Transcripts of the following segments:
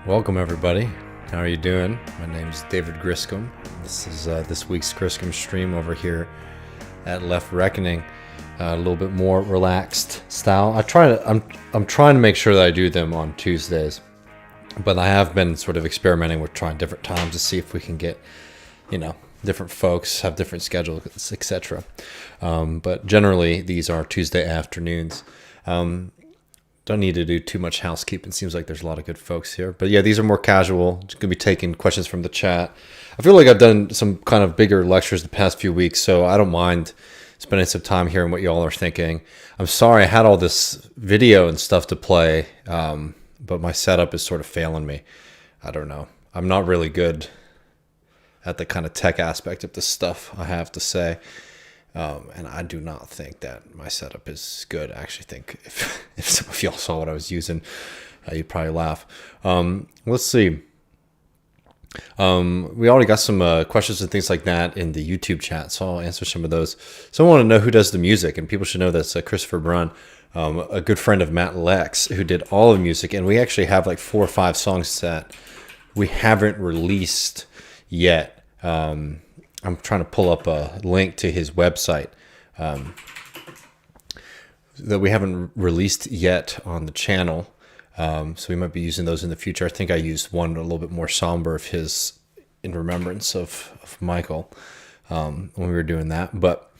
Welcome, everybody. How are you doing? My name is David Griscom. This is this week's Griscom stream over here at Left Reckoning. A little bit more relaxed style. I'm trying to make sure that I do them on Tuesdays, but I have been sort of experimenting with trying different times to see if we can get, different folks have different schedules, etc. But generally, these are Tuesday afternoons. Don't need to do too much housekeeping. Seems like there's a lot of good folks here. But yeah, these are more casual. Just going to be taking questions from the chat. I feel like I've done some kind of bigger lectures the past few weeks, so I don't mind spending some time hearing what y'all are thinking. I'm sorry I had all this video and stuff to play, but my setup is sort of failing me. I don't know. I'm not really good at the kind of tech aspect of this stuff, I have to say. And I do not think that my setup is good. I actually think if some of y'all saw what I was using, you'd probably laugh. Let's see. We already got some questions and things like that in the YouTube chat, so I'll answer some of those. Someone want to know who does the music, and people should know that's Christopher Brunn, a good friend of Matt Lex, who did all the music. And we actually have like 4 or 5 songs that we haven't released yet. I'm trying to pull up a link to his website that we haven't released yet on the channel. So we might be using those in the future. I think I used one a little bit more somber of his in remembrance of Michael when we were doing that. But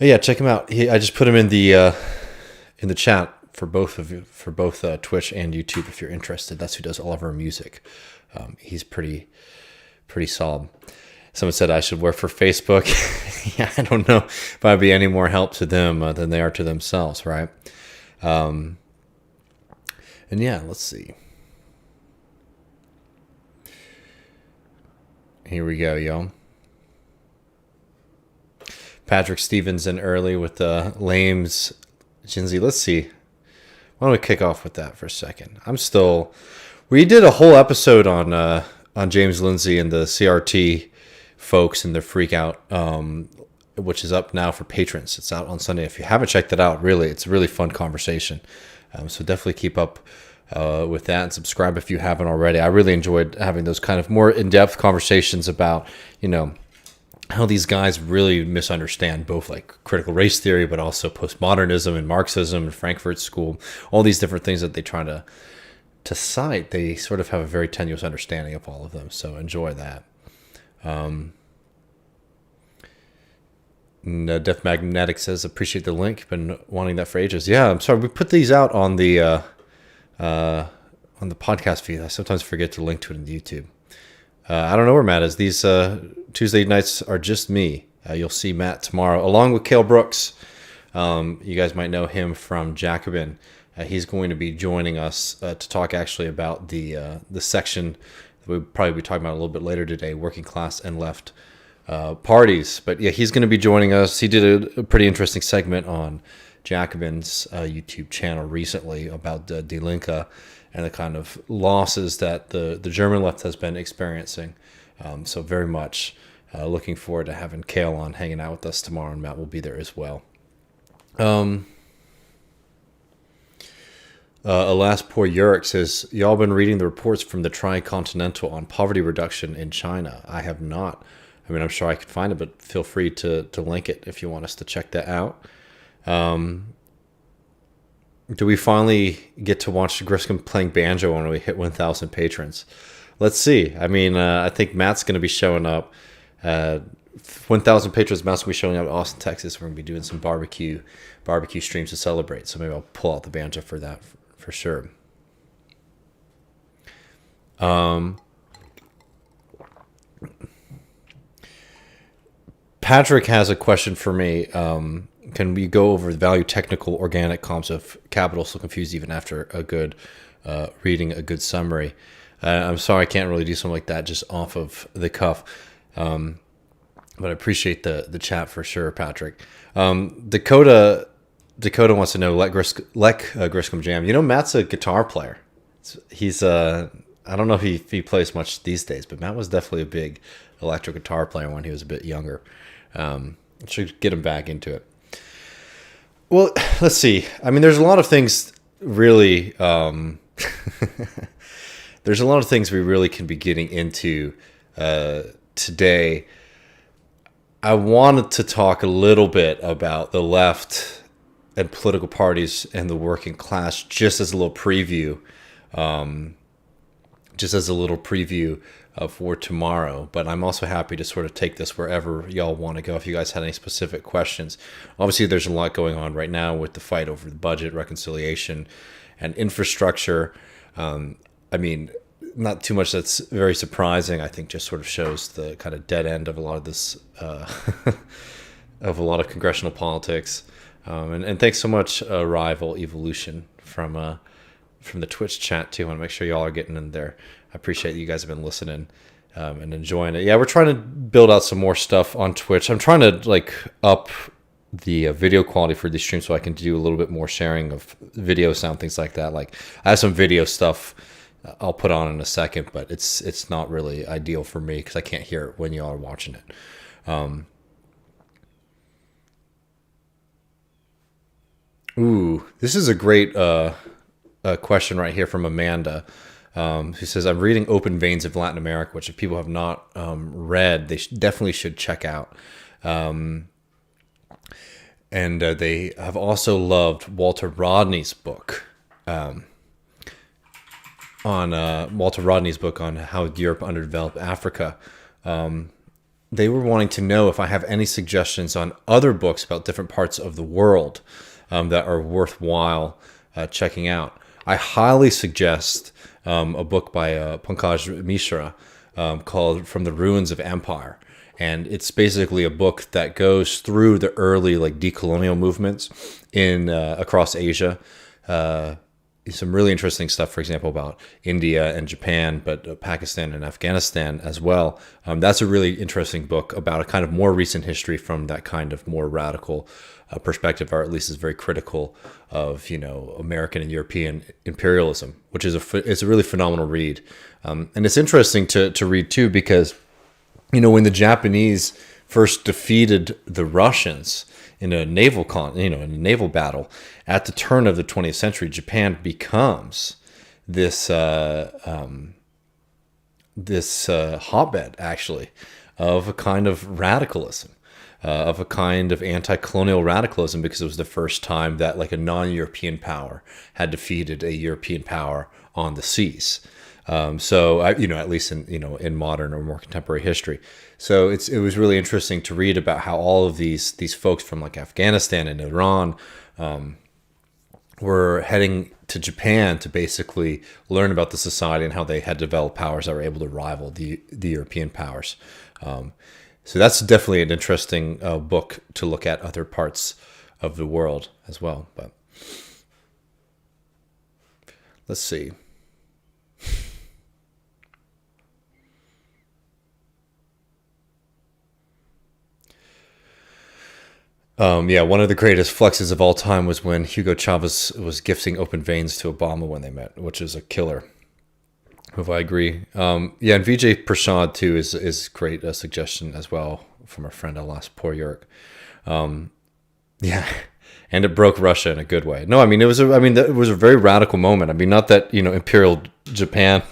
yeah, check him out. I just put him in the chat for both of you, for both Twitch and YouTube if you're interested. That's who does all of our music. He's pretty solid. Someone said I should work for Facebook. Yeah, I don't know if I'd be any more help to them than they are to themselves, right? And yeah, let's see. Here we go, yo. Patrick Stevens in early with Lames Jinsey. Let's see. Why don't we kick off with that for a second? We did a whole episode on James Lindsay and the CRT folks and their freak out, which is up now for patrons. It's out on Sunday. If you haven't checked it out, really, it's a really fun conversation. So definitely keep up with that and subscribe if you haven't already. I really enjoyed having those kind of more in-depth conversations about, how these guys really misunderstand both like critical race theory, but also postmodernism and Marxism and Frankfurt School, all these different things that they try to cite. They sort of have a very tenuous understanding of all of them. So enjoy that. Death Magnetic says, appreciate the link. Been wanting that for ages. Yeah, I'm sorry. We put these out on the podcast feed. I sometimes forget to link to it in YouTube. I don't know where Matt is. These Tuesday nights are just me. You'll see Matt tomorrow, along with Cale Brooks. You guys might know him from Jacobin. He's going to be joining us to talk actually about the section that we'll probably be talking about a little bit later today, working class and left parties. But yeah, he's going to be joining us. He did a pretty interesting segment on Jacobin's YouTube channel recently about Die Linke and the kind of losses that the German left has been experiencing. So very much looking forward to having Cale on hanging out with us tomorrow, and Matt will be there as well. Alas, poor Yurik says, y'all been reading the reports from the Tricontinental on poverty reduction in China? I have not. I mean, I'm sure I could find it, but feel free to link it if you want us to check that out. Do we finally get to watch Griscom playing banjo when we hit 1,000 patrons? Let's see. I mean, I think Matt's going to be showing up. 1,000 patrons, Matt's going to be showing up in Austin, Texas. We're going to be doing some barbecue streams to celebrate. So maybe I'll pull out the banjo for that for sure. Patrick has a question for me. Can we go over the value technical organic comps of capital so confused even after a good reading a good summary? I'm sorry I can't really do something like that just off of the cuff. But I appreciate the chat for sure, Patrick. Dakota wants to know, Griscom jam. Matt's a guitar player. He's I don't know if he plays much these days, but Matt was definitely a big electric guitar player when he was a bit younger. Should get him back into it. Well, let's see. I mean, there's a lot of things really there's a lot of things we really can be getting into today. I wanted to talk a little bit about the left and political parties and the working class, just as a little preview, for tomorrow. But I'm also happy to sort of take this wherever y'all want to go. If you guys had any specific questions, obviously there's a lot going on right now with the fight over the budget, reconciliation, and infrastructure. I mean, not too much that's very surprising. I think just sort of shows the kind of dead end of a lot of this, of a lot of congressional politics. And thanks so much, Rival Evolution from the Twitch chat too. I want to make sure y'all are getting in there. I appreciate you guys have been listening and enjoying it. Yeah, we're trying to build out some more stuff on Twitch. I'm trying to like up the video quality for these streams so I can do a little bit more sharing of video, sound, things like that. Like I have some video stuff I'll put on in a second, but it's not really ideal for me because I can't hear it when y'all are watching it. Ooh, this is a great question right here from Amanda, who says, I'm reading Open Veins of Latin America, which if people have not read, they definitely should check out. And they have also loved Walter Rodney's book, on how Europe underdeveloped Africa. They were wanting to know if I have any suggestions on other books about different parts of the world that are worthwhile checking out. I highly suggest a book by Pankaj Mishra called From the Ruins of Empire. And it's basically a book that goes through the early like decolonial movements in across Asia. Some really interesting stuff, for example, about India and Japan, but Pakistan and Afghanistan as well. That's a really interesting book about a kind of more recent history from that kind of more radical perspective, or at least is very critical of, American and European imperialism, which is it's a really phenomenal read. And it's interesting to read too, because, when the Japanese first defeated the Russians in a naval battle at the turn of the 20th century, Japan becomes this hotbed actually of a kind of radicalism, of a kind of anti-colonial radicalism, because it was the first time that like a non-European power had defeated a European power on the seas. At least in modern or more contemporary history. So it was really interesting to read about how all of these folks from like Afghanistan and Iran were heading to Japan to basically learn about the society and how they had developed powers that were able to rival the European powers. So that's definitely an interesting book to look at other parts of the world as well. But let's see. One of the greatest flexes of all time was when Hugo Chavez was gifting Open Veins to Obama when they met, which is a killer. If I agree. And Vijay Prashad too is great suggestion as well from our friend Alas Poryurk. And it broke Russia in a good way. No, it was a very radical moment. not that Imperial Japan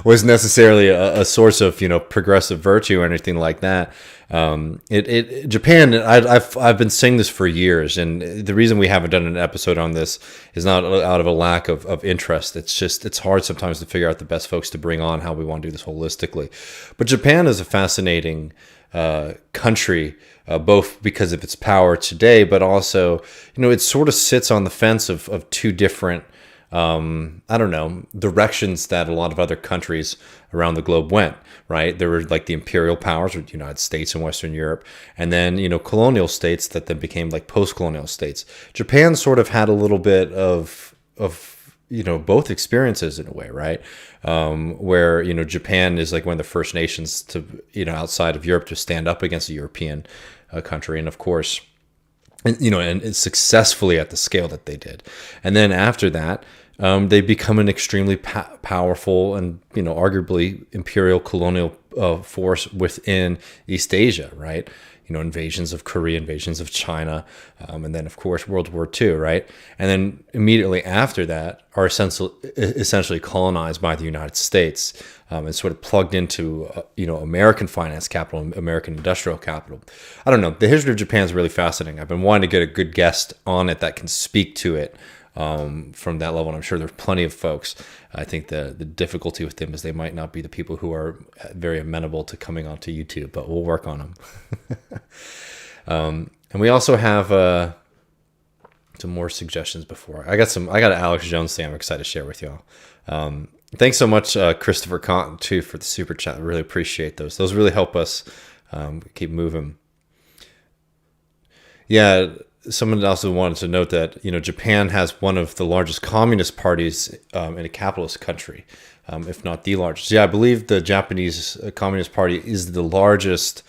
was necessarily a source of progressive virtue or anything like that. Japan, I've been saying this for years, and the reason we haven't done an episode on this is not out of a lack of interest. It's just it's hard sometimes to figure out the best folks to bring on, how we want to do this holistically. But Japan is a fascinating country, both because of its power today, but also it sort of sits on the fence of two different directions that a lot of other countries around the globe went, right? There were like the imperial powers with the United States and Western Europe, and then, colonial states that then became like post-colonial states. Japan sort of had a little bit of both experiences in a way, right? Where, Japan is like one of the first nations to, outside of Europe to stand up against a European country. And of course, and successfully at the scale that they did. And then after that, they become an extremely powerful and, arguably imperial colonial force within East Asia, right? Invasions of Korea, invasions of China, and then, of course, World War II, right? And then immediately after that are essentially colonized by the United States, and sort of plugged into, American finance capital, American industrial capital. I don't know. The history of Japan is really fascinating. I've been wanting to get a good guest on it that can speak to it from that level, and I'm sure there's plenty of folks. I think the difficulty with them is they might not be the people who are very amenable to coming onto YouTube, but we'll work on them. And we also have some more suggestions before. I got an Alex Jones thing I'm excited to share with y'all. Thanks so much, Christopher Cotton, too, for the super chat. I really appreciate those. Those really help us keep moving. Yeah. Someone also wanted to note that, Japan has one of the largest communist parties in a capitalist country, if not the largest. Yeah, I believe the Japanese Communist Party is the largest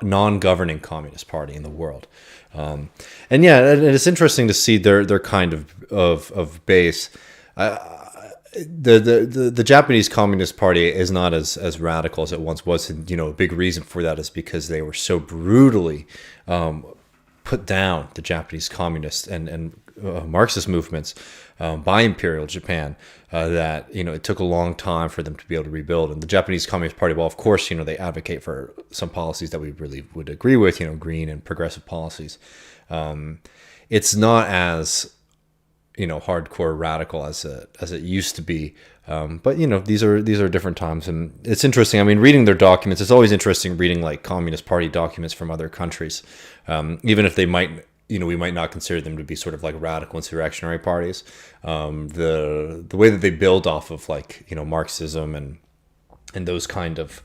non-governing communist party in the world. And it's interesting to see their kind of base. The Japanese Communist Party is not as radical as it once was, and a big reason for that is because they were so brutally put down, the Japanese communist and Marxist movements by Imperial Japan, that it took a long time for them to be able to rebuild. And the Japanese Communist Party, well, of course, they advocate for some policies that we really would agree with, green and progressive policies. It's not as hardcore radical as it used to be. But these are different times, and it's interesting. I mean, reading their documents, it's always interesting reading like Communist Party documents from other countries, even if they might, we might not consider them to be sort of like radical insurrectionary parties. The way that they build off of like Marxism and those kind of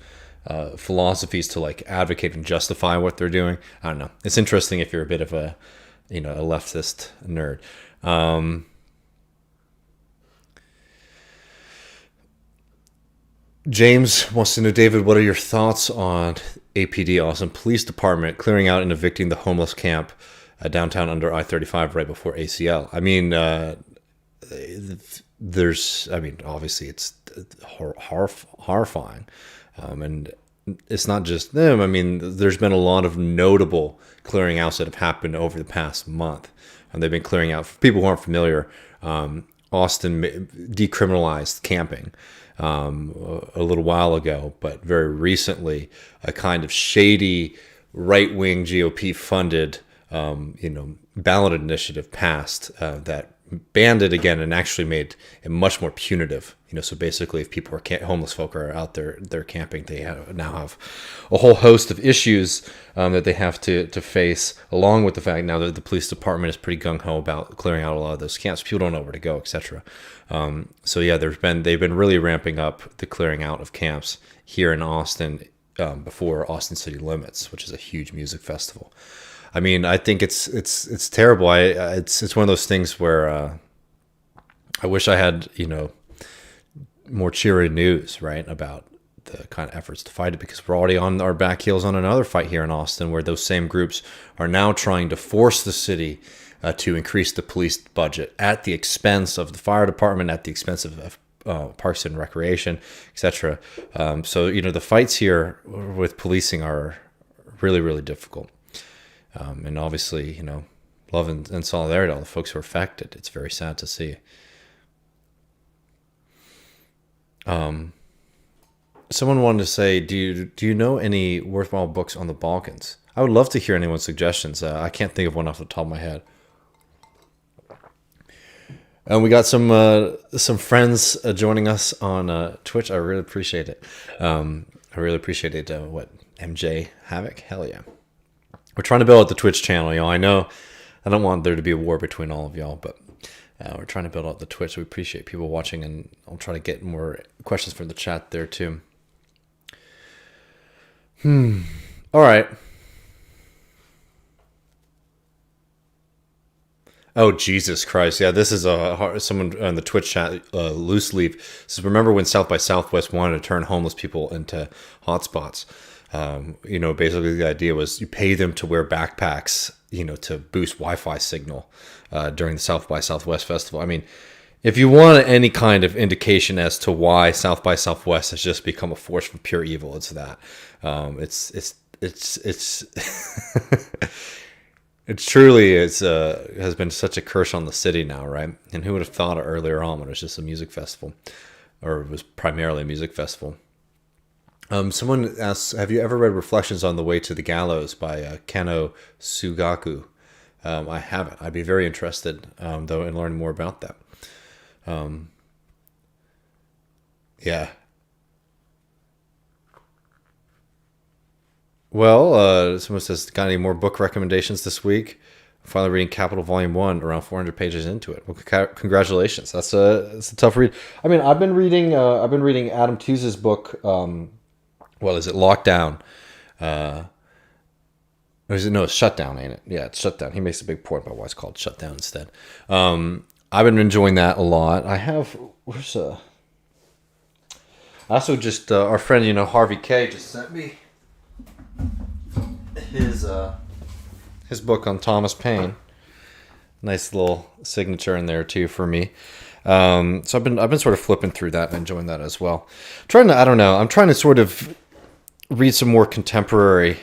philosophies to like advocate and justify what they're doing. I don't know. It's interesting if you're a bit of a a leftist nerd. James wants to know, David, what are your thoughts on APD, Austin Police Department, clearing out and evicting the homeless camp downtown under I-35 right before ACL? I mean, obviously it's horrifying. And it's not just them. I mean, there's been a lot of notable clearing outs that have happened over the past month. And they've been clearing out. For people who aren't familiar, Austin decriminalized camping a little while ago, but very recently, a kind of shady right-wing GOP-funded, ballot initiative passed that banned it again and actually made it much more punitive. So basically, if people are homeless folk are out there, they're camping, they now have a whole host of issues that they have to face, along with the fact now that the police department is pretty gung-ho about clearing out a lot of those camps. People don't know where to go, etc. So yeah, they've been really ramping up the clearing out of camps here in Austin before Austin City Limits, which is a huge music festival. I mean, I think it's terrible. It's one of those things where I wish I had more cheery news, right, about the kind of efforts to fight it, because we're already on our back heels on another fight here in Austin, where those same groups are now trying to force the city to increase the police budget at the expense of the fire department, at the expense of parks and recreation, etc. So the fights here with policing are really, really difficult. And obviously, love and solidarity to all the folks who are affected. It's very sad to see. Someone wanted to say, do you know any worthwhile books on the Balkans? I would love to hear anyone's suggestions. I can't think of one off the top of my head. And we got some friends joining us on Twitch. I really appreciate it. I really appreciate it. What, MJ Havoc? Hell yeah. We're trying to build out the Twitch channel, y'all. I know I don't want there to be a war between all of y'all, but we're trying to build out the Twitch. We appreciate people watching, and I'll try to get more questions from the chat there too. All right. Oh, Jesus Christ. Yeah, this is someone on the Twitch chat, Loose Leaf, says, remember when South by Southwest wanted to turn homeless people into hotspots? Basically the idea was you pay them to wear backpacks, to boost Wi-Fi signal during the South by Southwest festival. I mean, if you want any kind of indication as to why South by Southwest has just become a force for pure evil, it's that. It's it truly has been such a curse on the city now, right? And who would have thought it earlier on when it was just a music festival, or it was primarily a music festival? Someone asks, have you ever read Reflections on the Way to the Gallows by Kano Sugaku? I haven't. I'd be very interested, though, in learning more about that. Yeah. Well, someone says, got any more book recommendations this week? I'm finally reading Capital Volume 1, around 400 pages into it. Well, congratulations. That's a tough read. I mean, I've been reading Adam Tooze's book, well, is it Lockdown? Or is it, no, it's Shutdown, ain't it? Yeah, it's Shutdown. He makes a big point about why it's called Shutdown instead. I've been enjoying that a lot. I have, also just, our friend, Harvey K just sent me his book on Thomas Paine. Nice little signature in there too for me. So I've been sort of flipping through that and enjoying that as well. I'm trying to sort of read some more contemporary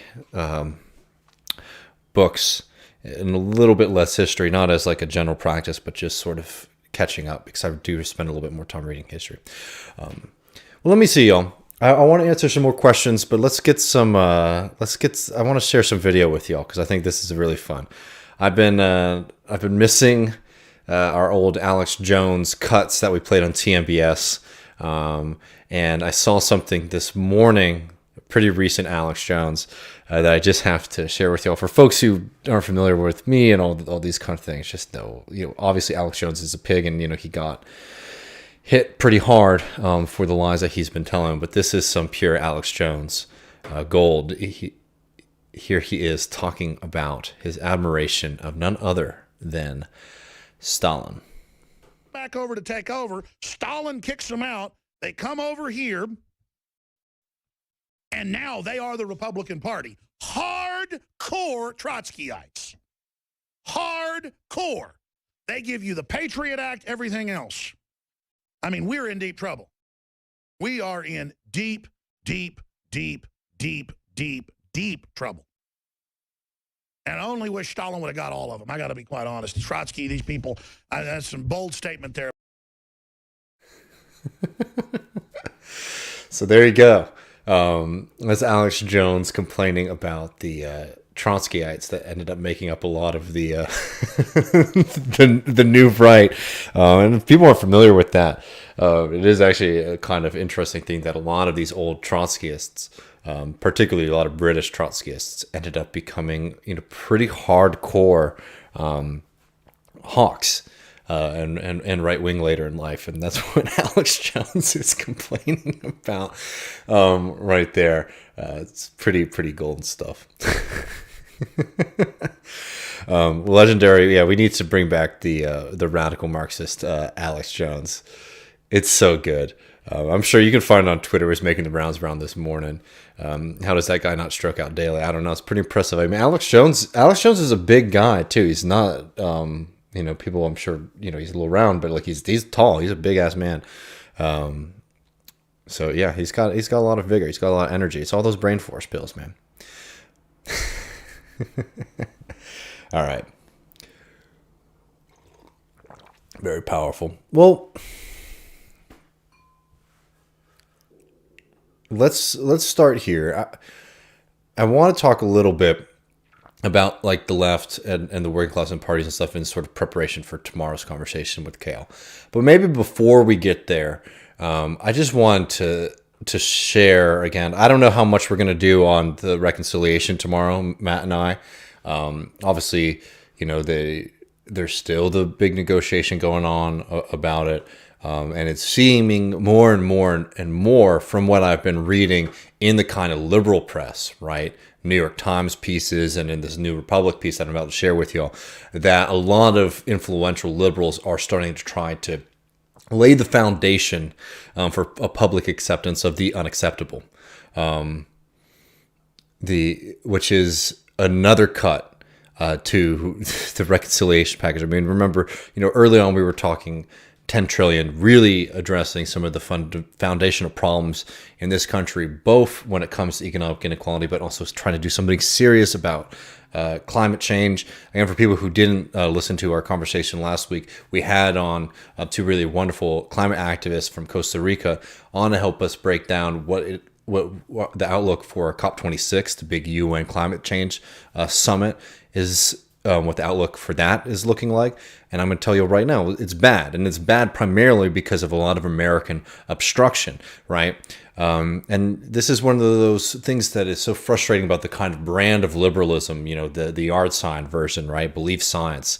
books and a little bit less history, not as like a general practice, but just sort of catching up, because I do spend a little bit more time reading history. Well, let me see, y'all. I want to answer some more questions, but let's get some. I want to share some video with y'all because I think this is really fun. I've been missing our old Alex Jones cuts that we played on TMBS, and I saw something this morning, pretty recent Alex Jones, that I just have to share with y'all. For folks who aren't familiar with me and all these kind of things, just know, obviously Alex Jones is a pig, and he got hit pretty hard for the lies that he's been telling. But this is some pure Alex Jones gold. Here he is talking about his admiration of none other than Stalin. Back over to take over. Stalin kicks them out. They come over here, and now they are the Republican Party. Hardcore Trotskyites. Hardcore. They give you the Patriot Act, everything else. I mean, we're in deep trouble. We are in deep, deep, deep, deep, deep, deep trouble. And I only wish Stalin would have got all of them. I got to be quite honest. Trotsky, these people, that's some bold statement there. So there you go. That's Alex Jones complaining about the Trotskyites that ended up making up a lot of the the new right. And if people are familiar with that, it is actually a kind of interesting thing that a lot of these old Trotskyists, particularly a lot of British Trotskyists, ended up becoming pretty hardcore hawks and right wing later in life, and that's what Alex Jones is complaining about right there. It's pretty golden stuff. Legendary. Yeah, we need to bring back the radical Marxist Alex Jones. It's so good. I'm sure you can find it on Twitter. He's making the rounds around this morning. How does that guy not stroke out daily? I don't know. It's pretty impressive. I mean, Alex Jones is a big guy too. He's not, people, I'm sure, he's a little round, but like he's tall. He's a big ass man. So yeah, he's got a lot of vigor. He's got a lot of energy. It's all those brain force pills, man. All right. Very powerful. Well, let's start here. I want to talk a little bit about like the left and the working class and parties and stuff in sort of preparation for tomorrow's conversation with Kale. But maybe before we get there, I just want to share again. I don't know how much we're going to do on the reconciliation tomorrow, Matt and I. Obviously, there's still the big negotiation going on about it. And it's seeming more and more and more from what I've been reading in the kind of liberal press, right? New York Times pieces and in this New Republic piece that I'm about to share with y'all, that a lot of influential liberals are starting to try to lay the foundation for a public acceptance of the unacceptable, which is another cut to the reconciliation package. I mean, remember, early on we were talking 10 trillion, really addressing some of the foundational problems in this country, both when it comes to economic inequality, but also trying to do something serious about climate change. Again, for people who didn't listen to our conversation last week, we had on two really wonderful climate activists from Costa Rica on to help us break down what the outlook for COP26, the big UN climate change summit, is, what the outlook for that is looking like. And I'm going to tell you right now, it's bad. And it's bad primarily because of a lot of American obstruction, right? And this is one of those things that is so frustrating about the kind of brand of liberalism, the yard sign version, right? Belief science.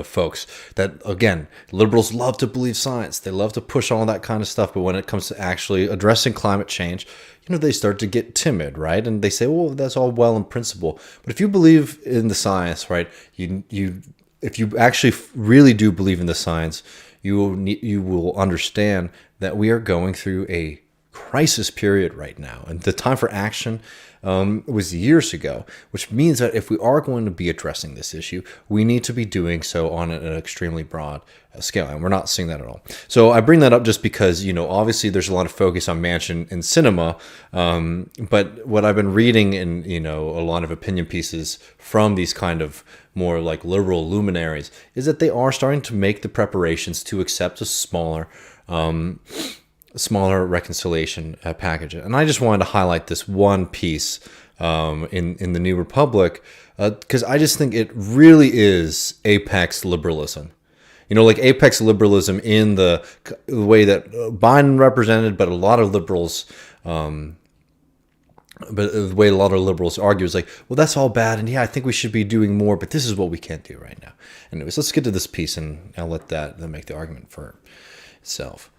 Folks that, again, liberals love to believe science. They love to push all that kind of stuff. But when it comes to actually addressing climate change, they start to get timid, right? And they say, well, that's all well in principle. But if you believe in the science, right, if you actually really do believe in the science, you will understand that we are going through a crisis period right now. And the time for action was years ago, which means that if we are going to be addressing this issue, we need to be doing so on an extremely broad scale. And we're not seeing that at all. So I bring that up just because, obviously there's a lot of focus on Manchin and cinema. But what I've been reading in, a lot of opinion pieces from these kind of more like liberal luminaries is that they are starting to make the preparations to accept a smaller reconciliation package. And I just wanted to highlight this one piece in the New Republic because I just think it really is apex liberalism. Like apex liberalism in the way that Biden represented, but a lot of liberals, argue is like, well, that's all bad, and yeah, I think we should be doing more, but this is what we can't do right now. Anyways, let's get to this piece, and I'll let that make the argument for itself.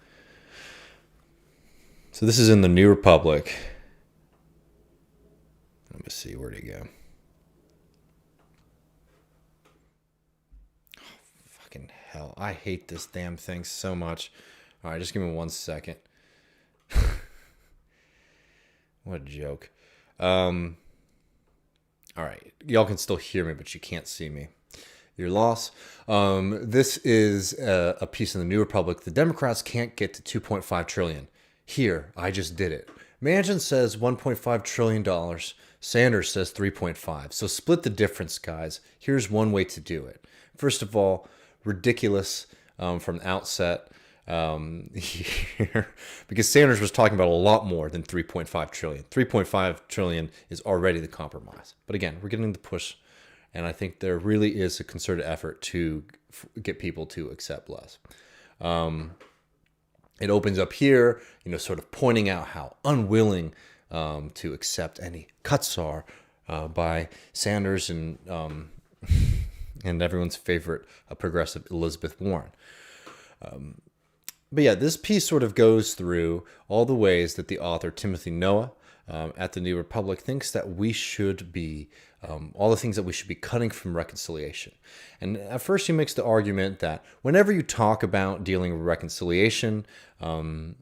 So this is in the New Republic. Let me see, where'd it go? Oh, fucking hell. I hate this damn thing so much. All right, just give me 1 second. What a joke. All right, y'all can still hear me, but you can't see me. Your loss. This is a piece in the New Republic. The Democrats can't get to $2.5 trillion. Here, I just did it. Manchin says $1.5 trillion. Sanders says 3.5. So split the difference, guys. Here's one way to do it. First of all, ridiculous from the outset here, because Sanders was talking about a lot more than 3.5 trillion. 3.5 trillion is already the compromise. But again, we're getting the push, and I think there really is a concerted effort to get people to accept less. It opens up here, sort of pointing out how unwilling to accept any cuts are by Sanders and everyone's favorite progressive Elizabeth Warren. But yeah, this piece sort of goes through all the ways that the author Timothy Noah at the New Republic thinks that we should be, all the things that we should be cutting from reconciliation. And at first he makes the argument that whenever you talk about dealing with reconciliation, they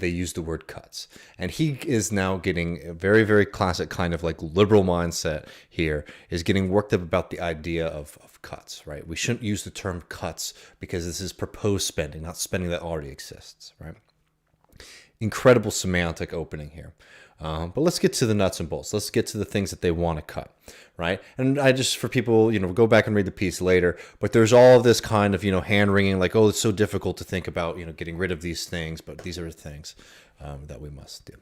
use the word cuts. And he is now getting a very, very classic kind of like liberal mindset here, is getting worked up about the idea of cuts, right? We shouldn't use the term cuts because this is proposed spending, not spending that already exists, right? Incredible semantic opening here. But let's get to the nuts and bolts. Let's get to the things that they want to cut, right? And I just, for people, go back and read the piece later, but there's all of this kind of, hand-wringing, like, oh, it's so difficult to think about, getting rid of these things, but these are the things that we must do.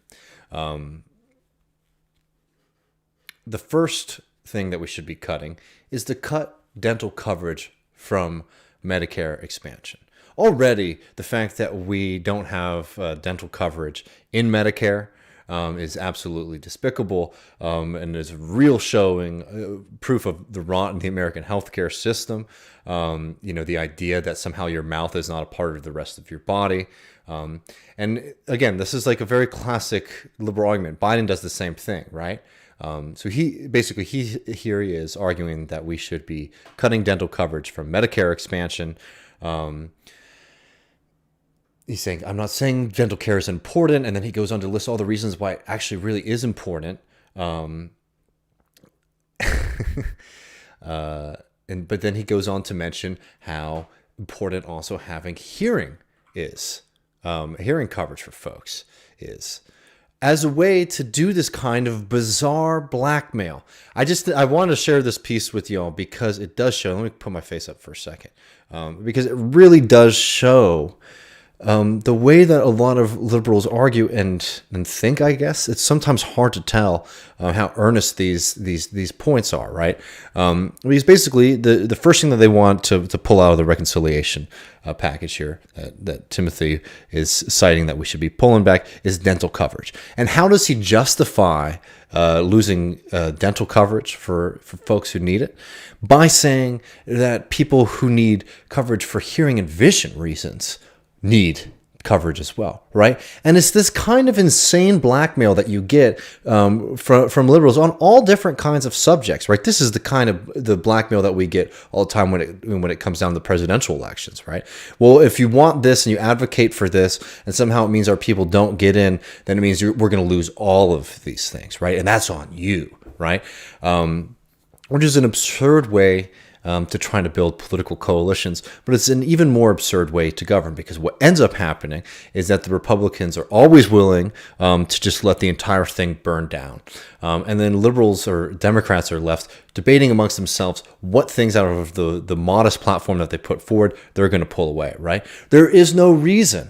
The first thing that we should be cutting is to cut dental coverage from Medicare expansion. Already, the fact that we don't have dental coverage in Medicare is absolutely despicable, and is real showing proof of the rot in the American healthcare system. The idea that somehow your mouth is not a part of the rest of your body. And again, this is like a very classic liberal argument. Biden does the same thing, right? So he is arguing that we should be cutting dental coverage from Medicare expansion. He's saying, I'm not saying dental care is important, and then he goes on to list all the reasons why it actually really is important. but then he goes on to mention how important also having hearing is, hearing coverage for folks is, as a way to do this kind of bizarre blackmail. I wanted to share this piece with y'all because it does show. Let me put my face up for a second, because it really does show the way that a lot of liberals argue and think. I guess it's sometimes hard to tell how earnest these points are, right? Because basically the first thing that they want to pull out of the reconciliation package here that Timothy is citing that we should be pulling back is dental coverage. And how does he justify losing dental coverage for folks who need it? By saying that people who need coverage for hearing and vision reasons need coverage as well, right? And it's this kind of insane blackmail that you get from liberals on all different kinds of subjects, right? This is the kind of the blackmail that we get all the time when it comes down to presidential elections, right? Well, if you want this and you advocate for this, and somehow it means our people don't get in, then it means we're going to lose all of these things, right? And that's on you, right? Which is an absurd way to try to build political coalitions, but it's an even more absurd way to govern, because what ends up happening is that the Republicans are always willing to just let the entire thing burn down. And then liberals or Democrats are left debating amongst themselves what things out of the modest platform that they put forward they're going to pull away, right? There is no reason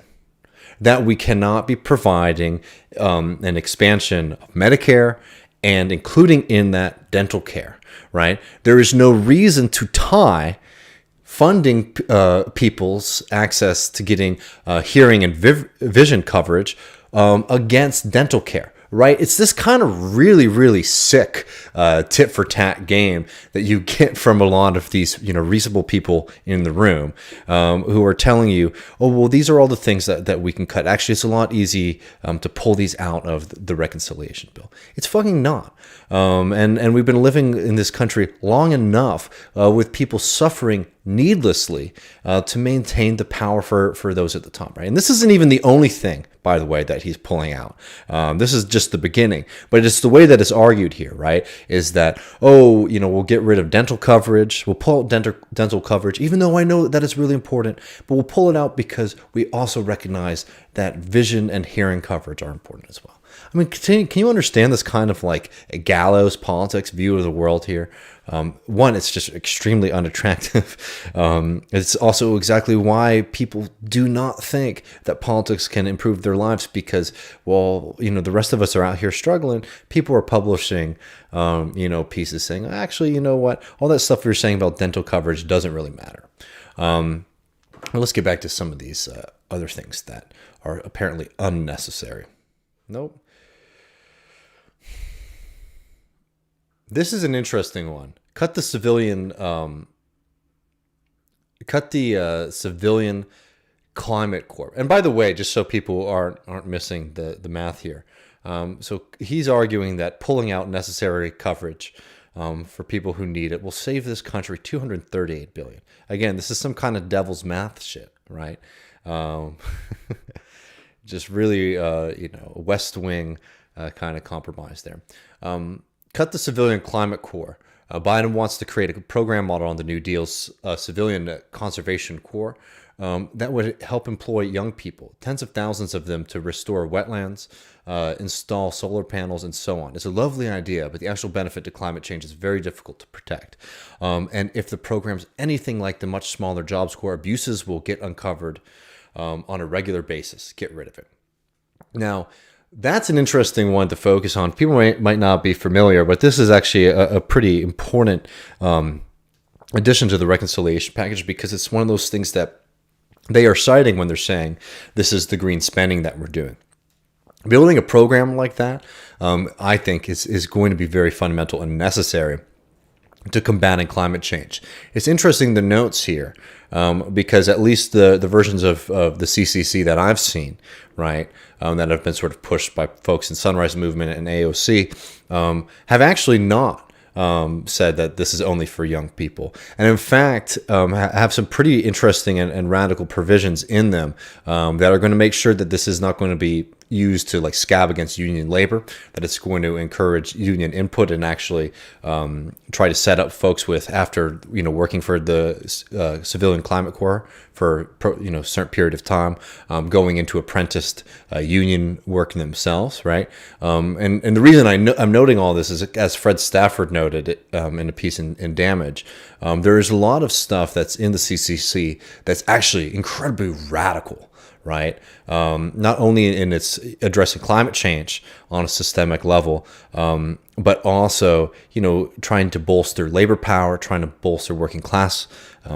that we cannot be providing an expansion of Medicare and including in that dental care, right? There is no reason to tie funding people's access to getting hearing and vision coverage against dental care, right? It's this kind of really, really sick tit for tat game that you get from a lot of these, reasonable people in the room who are telling you, oh, well, these are all the things that we can cut. Actually, it's a lot easy to pull these out of the reconciliation bill. It's fucking not. And we've been living in this country long enough with people suffering needlessly to maintain the power for those at the top, right? And this isn't even the only thing, by the way, that he's pulling out. This is just the beginning, but it's the way that it's argued here, right? Is that, we'll get rid of dental coverage, we'll pull out dental coverage, even though I know that it's really important, but we'll pull it out because we also recognize that vision and hearing coverage are important as well. I mean, can you understand this kind of like a gallows politics view of the world here? One, it's just extremely unattractive. It's also exactly why people do not think that politics can improve their lives because, the rest of us are out here struggling. People are publishing, pieces saying, actually, you know what? All that stuff you're saying about dental coverage doesn't really matter. Let's get back to some of these other things that are apparently unnecessary. Nope. This is an interesting one. Cut the civilian climate corps. And by the way, just so people aren't missing the math here. So he's arguing that pulling out necessary coverage for people who need it will save this country $238 billion. Again, this is some kind of devil's math shit, right? Just really, West Wing kind of compromise there. Cut the civilian climate corps. Biden wants to create a program model on the New Deal's civilian conservation corps that would help employ young people, tens of thousands of them, to restore wetlands, install solar panels, and so on. It's a lovely idea, but the actual benefit to climate change is very difficult to protect. And if the program's anything like the much smaller Jobs Corps, abuses will get uncovered on a regular basis. Get rid of it. Now, that's an interesting one to focus on. People might not be familiar, but this is actually a pretty important addition to the reconciliation package because it's one of those things that they are citing when they're saying this is the green spending that we're doing. Building a program like that, I think, is going to be very fundamental and necessary to combating climate change. It's interesting the notes here because at least the versions of the CCC that I've seen, right, that have been sort of pushed by folks in Sunrise Movement and AOC have actually not said that this is only for young people. And in fact, have some pretty interesting and radical provisions in them that are going to make sure that this is not going to be used to like scab against union labor, that it's going to encourage union input and actually try to set up folks with, after working for the Civilian Climate Corps for a certain period of time, going into apprenticed union work themselves, right? And the reason I'm noting all this is, as Fred Stafford noted it, in a piece in Damage, there is a lot of stuff that's in the CCC that's actually incredibly radical, right? Not only in its addressing climate change on a systemic level, but also, trying to bolster labor power, trying to bolster working class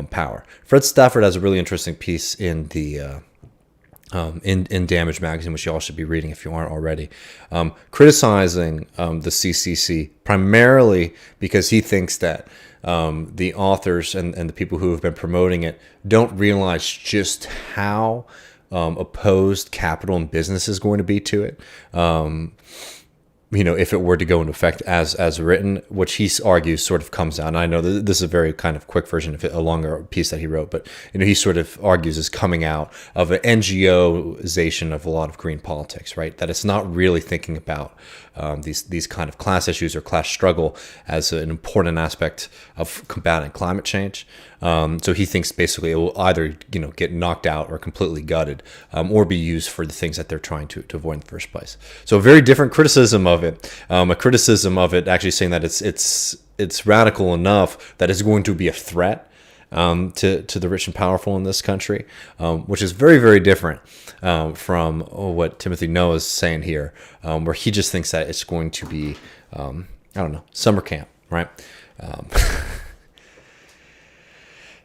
power. Fred Stafford has a really interesting piece in the in Damage magazine, which you all should be reading if you aren't already, criticizing the CCC primarily because he thinks that the authors and the people who have been promoting it don't realize just how opposed capital and business is going to be to it. If it were to go into effect as written, which he argues sort of comes down. I know this is a very kind of quick version of it, a longer piece that he wrote, but he sort of argues is coming out of an NGOization of a lot of green politics, right? That it's not really thinking about these kind of class issues or class struggle as an important aspect of combating climate change. So he thinks basically it will either get knocked out or completely gutted, or be used for the things that they're trying to avoid in the first place. So a very different criticism of it, a criticism of it actually saying that it's radical enough that it's going to be a threat to the rich and powerful in this country, which is very, very different from what Timothy Noah is saying here, where he just thinks that it's going to be, summer camp, right?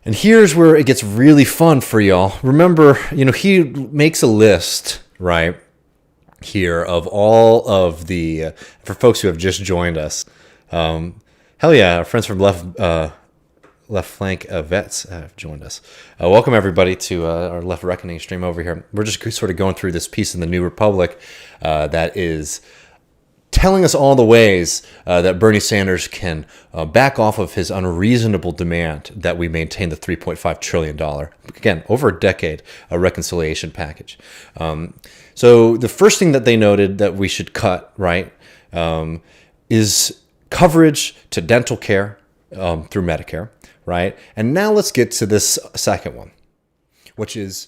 And here's where it gets really fun for y'all. Remember, he makes a list, right, here of all of the, for folks who have just joined us, hell yeah, our friends from Left Flank Vets have joined us. Welcome, everybody, to our Left Reckoning stream over here. We're just sort of going through this piece in the New Republic that is telling us all the ways that Bernie Sanders can back off of his unreasonable demand that we maintain the $3.5 trillion, again, over a decade, a reconciliation package. So the first thing that they noted that we should cut, right, is coverage to dental care through Medicare, right? And now let's get to this second one, which is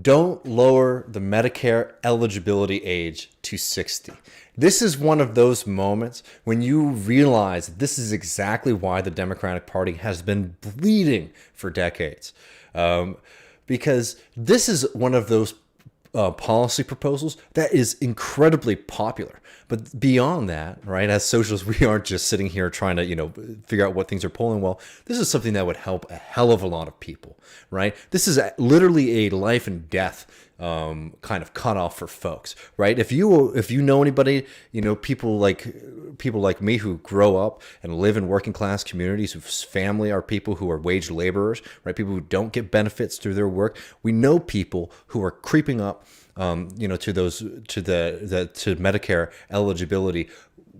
don't lower the Medicare eligibility age to 60. This is one of those moments when you realize this is exactly why the Democratic Party has been bleeding for decades. Because this is one of those policy proposals that is incredibly popular. But beyond that, right, as socialists, we aren't just sitting here trying to, figure out what things are polling well. This is something that would help a hell of a lot of people, right? This is literally a life and death kind of cutoff for folks, right? If you know anybody, people like me who grow up and live in working class communities whose family are people who are wage laborers, right? People who don't get benefits through their work. We know people who are creeping up, to Medicare eligibility,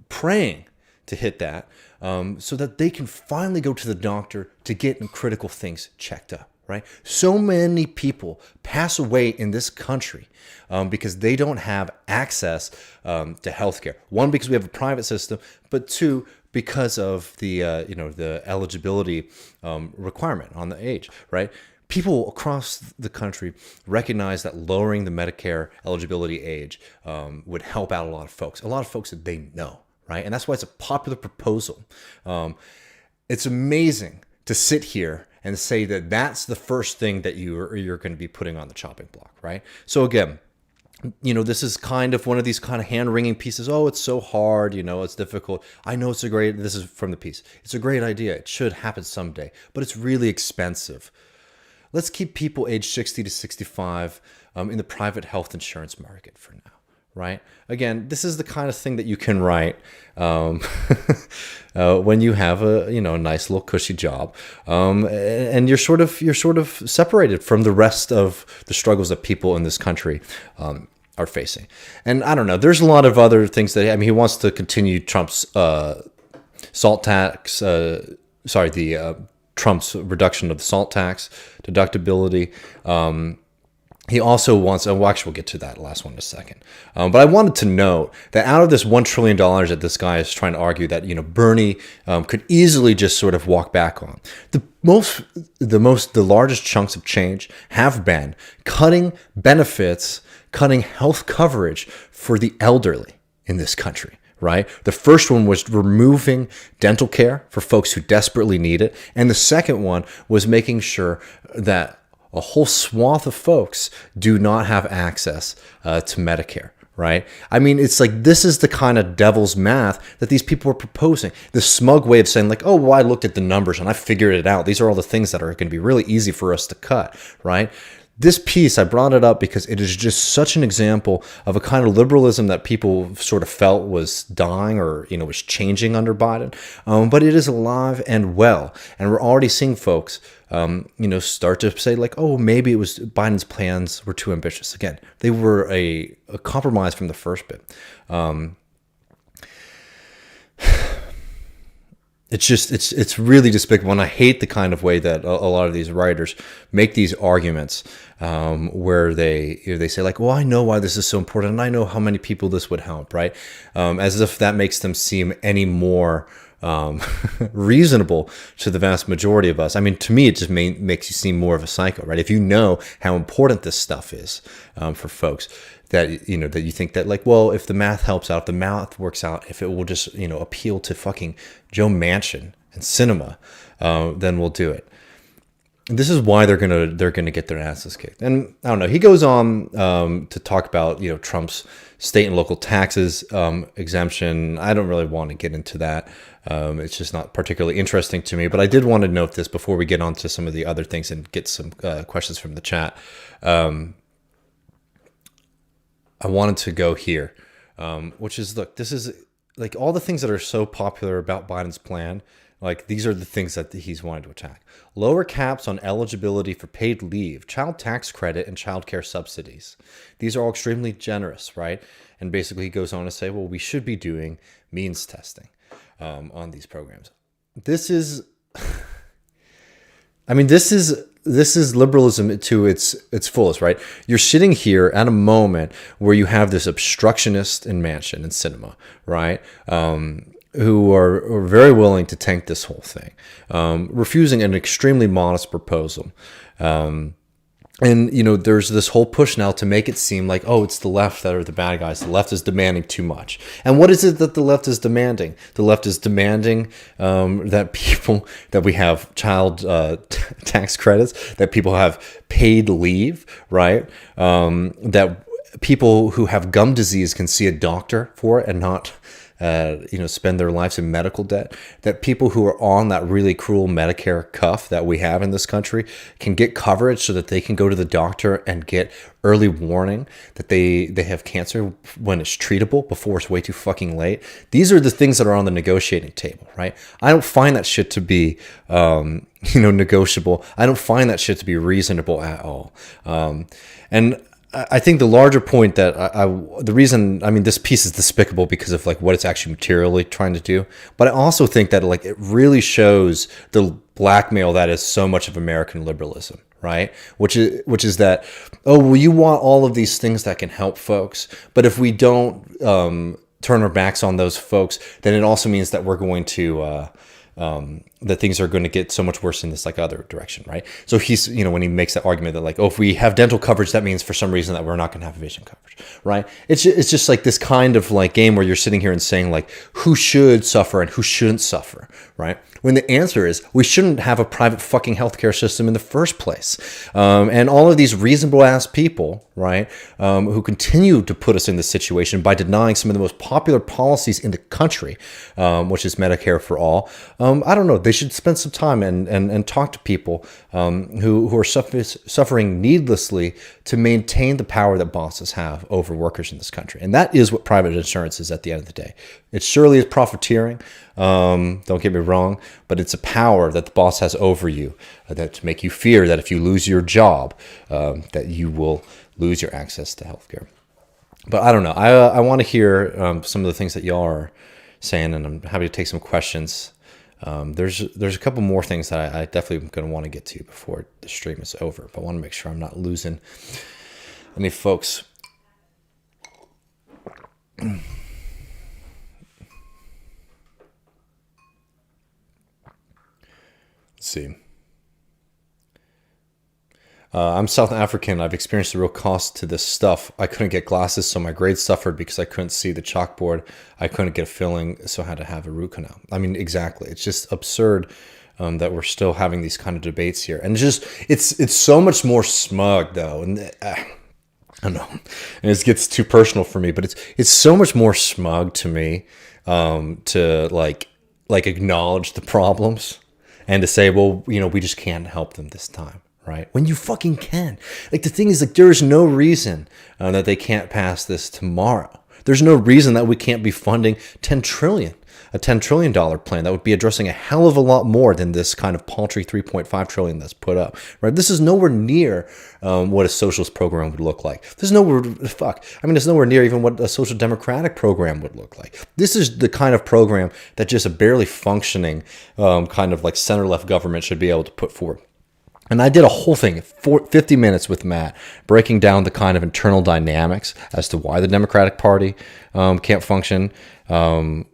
praying to hit that, so that they can finally go to the doctor to get critical things checked up. Right? So many people pass away in this country because they don't have access to healthcare. One, because we have a private system, but two, because of the eligibility requirement on the age. Right? People across the country recognize that lowering the Medicare eligibility age would help out a lot of folks that they know. Right? And that's why it's a popular proposal. It's amazing to sit here and say that that's the first thing that you're going to be putting on the chopping block, right? So again, this is kind of one of these kind of hand-wringing pieces. Oh, it's so hard, it's difficult. I know this is from the piece. It's a great idea. It should happen someday, but it's really expensive. Let's keep people aged 60 to 65 in the private health insurance market for now. Right? Again, this is the kind of thing that you can write when you have a nice little cushy job, and you're sort of separated from the rest of the struggles that people in this country are facing. And I don't know. There's a lot of other things that he wants to continue Trump's salt tax. Trump's reduction of the salt tax deductibility. he also wants, well, actually, we'll get to that last one in a second. But I wanted to note that out of this $1 trillion that this guy is trying to argue that, Bernie could easily just sort of walk back on, the largest chunks of change have been cutting benefits, cutting health coverage for the elderly in this country. Right? The first one was removing dental care for folks who desperately need it. And the second one was making sure that a whole swath of folks do not have access to Medicare, right? I mean, it's like, this is the kind of devil's math that these people are proposing. The smug way of saying like, oh, well, I looked at the numbers and I figured it out. These are all the things that are going to be really easy for us to cut, right? This piece, I brought it up because it is just such an example of a kind of liberalism that people sort of felt was dying or, was changing under Biden. But it is alive and well. And we're already seeing folks, start to say like, oh, maybe it was Biden's plans were too ambitious. Again, they were a compromise from the first bit. It's really despicable, and I hate the kind of way that a lot of these writers make these arguments where they say like, well, I know why this is so important, and I know how many people this would help, right? As if that makes them seem any more reasonable to the vast majority of us. I mean, to me, it just makes you seem more of a psycho, right? If you know how important this stuff is for folks, that you think that like, well, if the math helps out, if the math works out, if it will just appeal to fucking Joe Manchin and cinema, then we'll do it. This is why they're gonna get their asses kicked. And I don't know. He goes on to talk about Trump's state and local taxes exemption. I don't really want to get into that. It's just not particularly interesting to me. But I did want to note this before we get on to some of the other things and get some questions from the chat. I wanted to go here, which is, look, this is like all the things that are so popular about Biden's plan. Like, these are the things that he's wanting to attack. Lower caps on eligibility for paid leave, child tax credit, and child care subsidies. These are all extremely generous, right? And basically he goes on to say, well, we should be doing means testing on these programs. This is, I mean, this is liberalism to its fullest, right? You're sitting here at a moment where you have this obstructionist in Manchin and cinema, right? Who are very willing to tank this whole thing, refusing an extremely modest proposal. And, there's this whole push now to make it seem like, oh, it's the left that are the bad guys. The left is demanding too much. And what is it that the left is demanding? The left is demanding that we have child tax credits, that people have paid leave, right? That people who have gum disease can see a doctor for it and not spend their lives in medical debt, that people who are on that really cruel Medicare cuff that we have in this country can get coverage so that they can go to the doctor and get early warning that they have cancer when it's treatable before it's way too fucking late. These are the things that are on the negotiating table, right? I don't find that shit to be, negotiable. I don't find that shit to be reasonable at all. And I think the larger point that the reason, this piece is despicable because of like what it's actually materially trying to do. But I also think that like it really shows the blackmail that is so much of American liberalism, right? Which is that, oh, well, you want all of these things that can help folks, but if we don't turn our backs on those folks, then it also means that we're going to that things are going to get so much worse in this like other direction, right? So he's, when he makes that argument that like, oh, if we have dental coverage, that means for some reason that we're not going to have vision coverage, right? It's just like this kind of like game where you're sitting here and saying like, who should suffer and who shouldn't suffer, right? When the answer is we shouldn't have a private fucking healthcare system in the first place. And all of these reasonable ass people, right, who continue to put us in this situation by denying some of the most popular policies in the country, which is Medicare for all. I don't know. They should spend some time and talk to people who are suffering needlessly to maintain the power that bosses have over workers in this country. And that is what private insurance is at the end of the day. It surely is profiteering. Don't get me wrong, but it's a power that the boss has over you that to make you fear that if you lose your job, that you will lose your access to healthcare. But I don't know. I want to hear some of the things that y'all are saying, and I'm happy to take some questions. There's a couple more things that I definitely am going to want to get to before the stream is over, but I want to make sure I'm not losing any folks. Let's see. I'm South African. I've experienced the real cost to this stuff. I couldn't get glasses, so my grades suffered because I couldn't see the chalkboard. I couldn't get a filling, so I had to have a root canal. I mean, exactly. It's just absurd that we're still having these kind of debates here. And it's so much more smug, though. And I don't know. And it gets too personal for me, but it's so much more smug to me to like acknowledge the problems and to say, well, we just can't help them this time. Right? When you fucking can. Like, the thing is, like, there is no reason that they can't pass this tomorrow. There's no reason that we can't be funding a $10 trillion plan that would be addressing a hell of a lot more than this kind of paltry $3.5 trillion that's put up. Right? This is nowhere near what a socialist program would look like. There's nowhere near even what a social democratic program would look like. This is the kind of program that just a barely functioning kind of like center-left government should be able to put forward. And I did a whole thing, 50 minutes with Matt, breaking down the kind of internal dynamics as to why the Democratic Party can't function on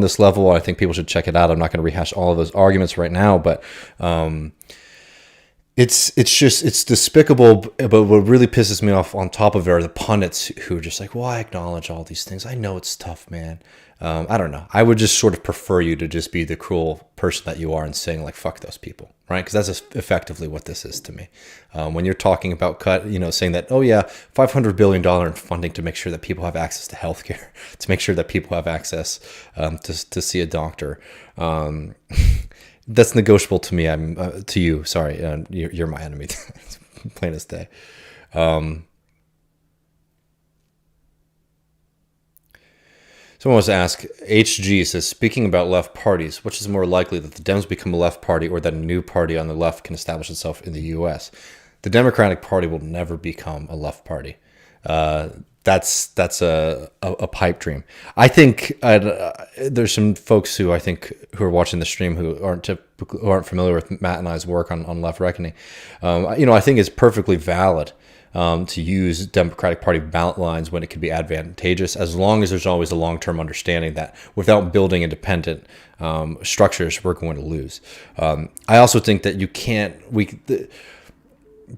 this level. I think people should check it out. I'm not going to rehash all of those arguments right now, but it's despicable. But what really pisses me off on top of it are the pundits who are just like, well, I acknowledge all these things. I know it's tough, man. I don't know. I would just sort of prefer you to just be the cruel person that you are and saying, like, fuck those people, right? Because that's effectively what this is to me. When you're talking about saying that, oh yeah, $500 billion in funding to make sure that people have access to healthcare, to make sure that people have access to see a doctor. That's negotiable to me. To you. Sorry, you're my enemy. Plain as day. Someone wants to ask, HG says, speaking about left parties, which is more likely that the Dems become a left party or that a new party on the left can establish itself in the U.S.? The Democratic Party will never become a left party. That's a pipe dream. I think there's some folks who are watching the stream who aren't familiar with Matt and I's work on Left Reckoning. I think it's perfectly valid to use Democratic Party ballot lines when it could be advantageous, as long as there's always a long-term understanding that without building independent structures, we're going to lose. I also think that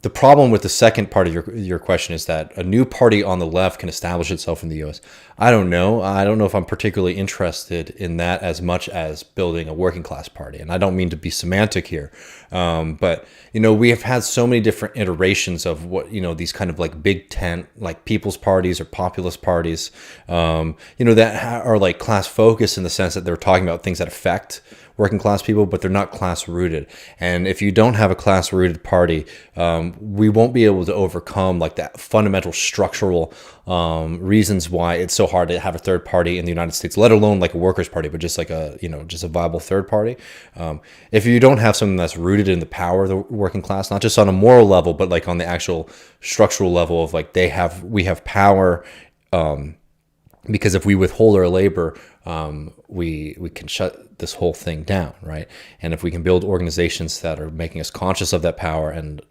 the problem with the second part of your question is that a new party on the left can establish itself in the U.S. I don't know. I don't know if I'm particularly interested in that as much as building a working class party. And I don't mean to be semantic here. But, we have had so many different iterations of what, these kind of like big tent, like people's parties or populist parties, that are like class focused in the sense that they're talking about things that affect working class people, but they're not class rooted. And if you don't have a class rooted party, we won't be able to overcome like that fundamental structural reasons why it's so hard to have a third party in the United States, let alone like a workers' party, but just like a viable third party. If you don't have something that's rooted in the power of the working class, not just on a moral level, but like on the actual structural level of like we have power, because if we withhold our labor, we can shut this whole thing down, right? And if we can build organizations that are making us conscious of that power and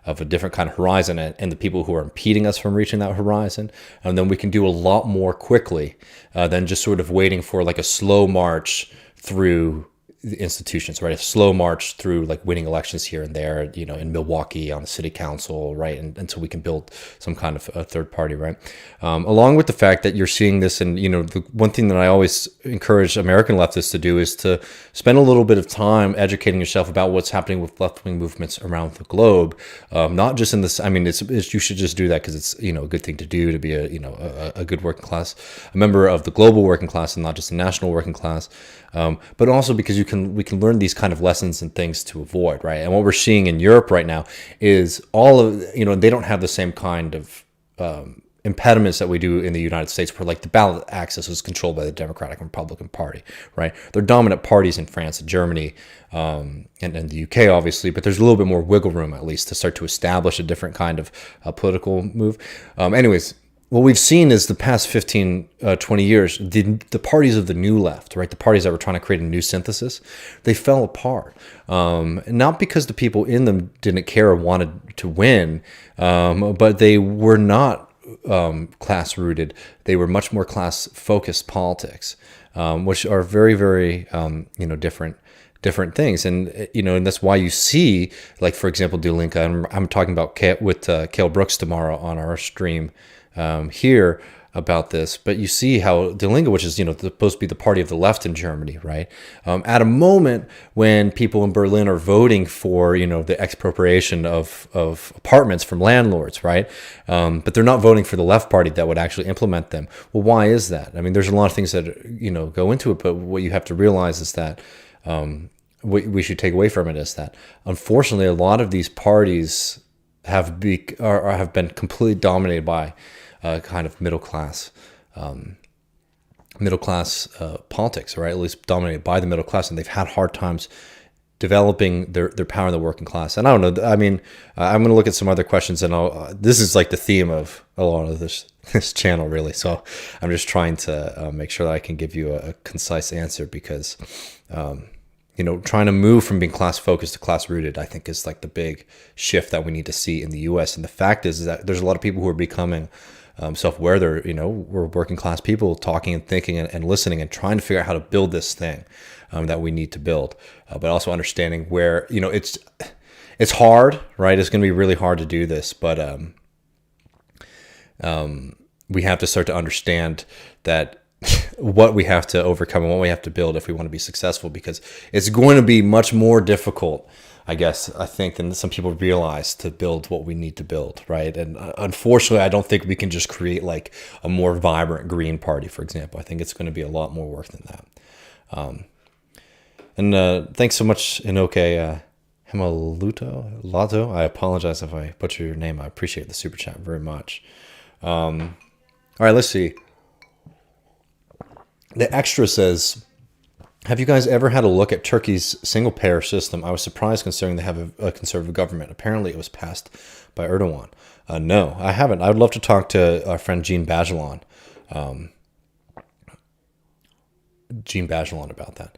of a different kind of horizon and the people who are impeding us from reaching that horizon, and then we can do a lot more quickly than just sort of waiting for like a slow march through the institutions, right? A slow march through like winning elections here and there, in Milwaukee on the city council, right? And until we can build some kind of a third party, right? Along with the fact that you're seeing this, and the one thing that I always encourage American leftists to do is to spend a little bit of time educating yourself about what's happening with left-wing movements around the globe, not just in this. I mean, you should just do that because it's a good thing to do, to be a good working class, a member of the global working class and not just the national working class, but also because we can learn these kind of lessons and things to avoid, right? And what we're seeing in Europe right now is all of, they don't have the same kind of impediments that we do in the United States, where like the ballot access is controlled by the Democratic and Republican Party, right? They're dominant parties in France and Germany and the UK, obviously, but there's a little bit more wiggle room, at least, to start to establish a different kind of political move. Anyways, what we've seen is the past 15, 20 years, the parties of the new left, right? The parties that were trying to create a new synthesis, they fell apart. Not because the people in them didn't care or wanted to win, but they were not class rooted. They were much more class focused politics, which are very, very, different things. And, and that's why you see, like, for example, Die Linke, I'm talking about with Cale Brooks tomorrow on our stream here about this, but you see how Die Linke, which is supposed to be the party of the left in Germany, right? At a moment when people in Berlin are voting for the expropriation of apartments from landlords, right? But they're not voting for the left party that would actually implement them. Well, why is that? I mean, there's a lot of things that go into it, but what you have to realize is that what we should take away from it is that unfortunately a lot of these parties have been completely dominated by kind of middle class politics, right? At least dominated by the middle class, and they've had hard times developing their power in the working class. And I don't know. I mean, I'm going to look at some other questions, and this is like the theme of a lot of this channel, really. So I'm just trying to make sure that I can give you a concise answer because. Trying to move from being class focused to class rooted, I think is like the big shift that we need to see in the U.S. And the fact is that there's a lot of people who are becoming self-aware. We're working class people talking and thinking and listening and trying to figure out how to build this thing that we need to build, but also understanding where it's hard, right? It's going to be really hard to do this, but we have to start to understand that. What we have to overcome and what we have to build if we want to be successful, because it's going to be much more difficult, I think, than some people realize to build what we need to build, right? And unfortunately, I don't think we can just create like a more vibrant Green Party, for example. I think it's going to be a lot more work than that. And thanks so much, Inoke Lato. I apologize if I butcher your name. I appreciate the super chat very much. All right, let's see. The extra says, have you guys ever had a look at Turkey's single-payer system? I was surprised considering they have a conservative government. Apparently it was passed by Erdogan. No, I haven't. I would love to talk to our friend Jean Bajelon about that.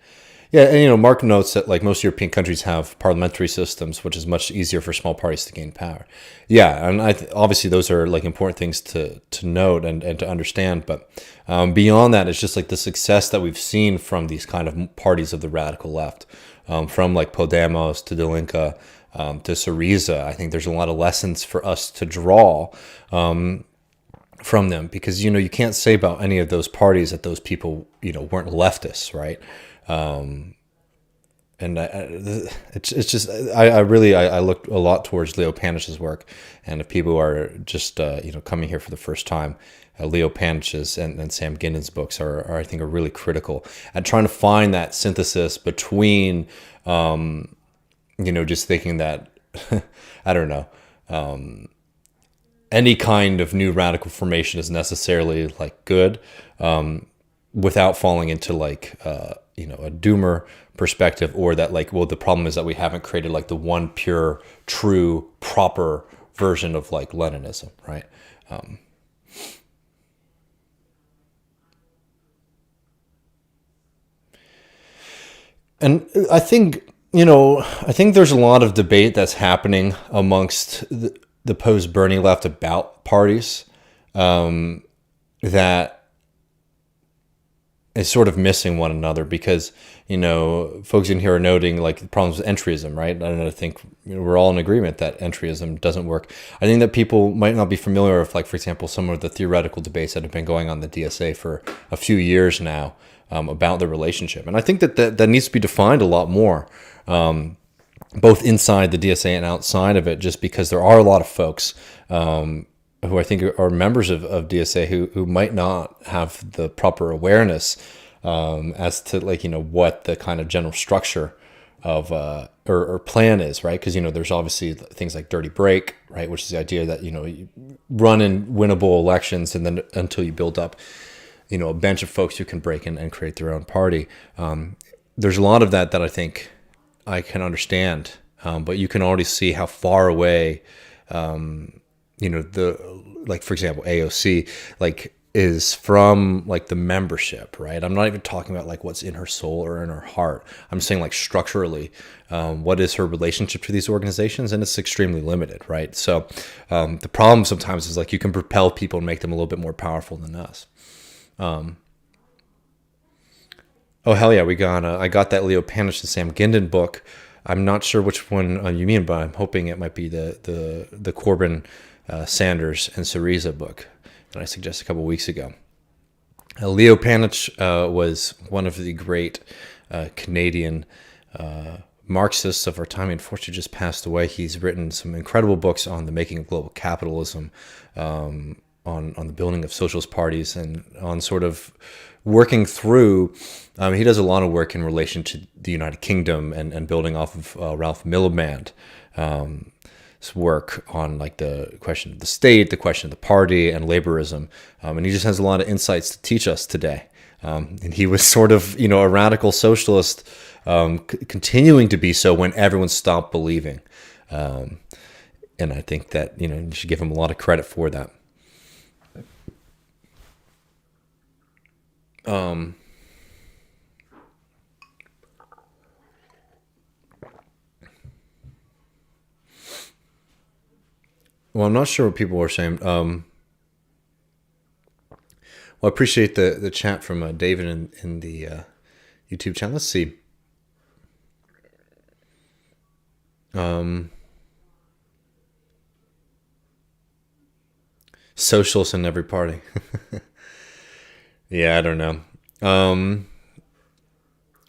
Yeah, and Mark notes that like most European countries have parliamentary systems, which is much easier for small parties to gain power. Yeah, and obviously those are like important things to note and to understand. But beyond that, it's just like the success that we've seen from these kind of parties of the radical left, from like Podemos to Die Linke to Syriza. I think there's a lot of lessons for us to draw from them, because you can't say about any of those parties that those people weren't leftists, right? And it's just I really look a lot towards Leo Panich's work, and if people are just coming here for the first time, Leo Panich's and Sam Ginden's books are I think are really critical at trying to find that synthesis between just thinking that I don't know any kind of new radical formation is necessarily like good, without falling into like a doomer perspective, or that like, well, the problem is that we haven't created like the one pure, true, proper version of like Leninism, right? And I think there's a lot of debate that's happening amongst the post-Bernie left about parties that is sort of missing one another, because folks in here are noting like problems with entryism, right? And I think we're all in agreement that entryism doesn't work. I think that people might not be familiar with, like, for example, some of the theoretical debates that have been going on the DSA for a few years now about the relationship, and I think that needs to be defined a lot more, both inside the DSA and outside of it, just because there are a lot of folks who I think are members of DSA who might not have the proper awareness as to like what the kind of general structure of or plan is, right? Because there's obviously things like dirty break, right, which is the idea that you run in winnable elections, and then until you build up a bench of folks who can break in and create their own party. There's a lot of that I think I can understand, but you can already see how far away like, for example, AOC, like, is from like the membership, right? I'm not even talking about like what's in her soul or in her heart. I'm saying like structurally, what is her relationship to these organizations, and it's extremely limited, right? So the problem sometimes is like you can propel people and make them a little bit more powerful than us. Oh hell yeah, I got that Leo Panich and Sam Gindin book. I'm not sure which one you mean, but I'm hoping it might be the Corbin, Sanders, and Syriza book that I suggested a couple weeks ago. Leo Panich was one of the great Canadian Marxists of our time. He unfortunately just passed away. He's written some incredible books on the making of global capitalism, on the building of socialist parties, and on sort of working through. He does a lot of work in relation to the United Kingdom and building off of Ralph Miliband's work on like the question of the state, the question of the party, and laborism. And he just has a lot of insights to teach us today. And he was sort of, a radical socialist, continuing to be so when everyone stopped believing. And I think that, you should give him a lot of credit for that. Well, I'm not sure what people are saying. Well, I appreciate the chat from David in the YouTube channel. Let's see. Socialists in every party. Yeah, I don't know.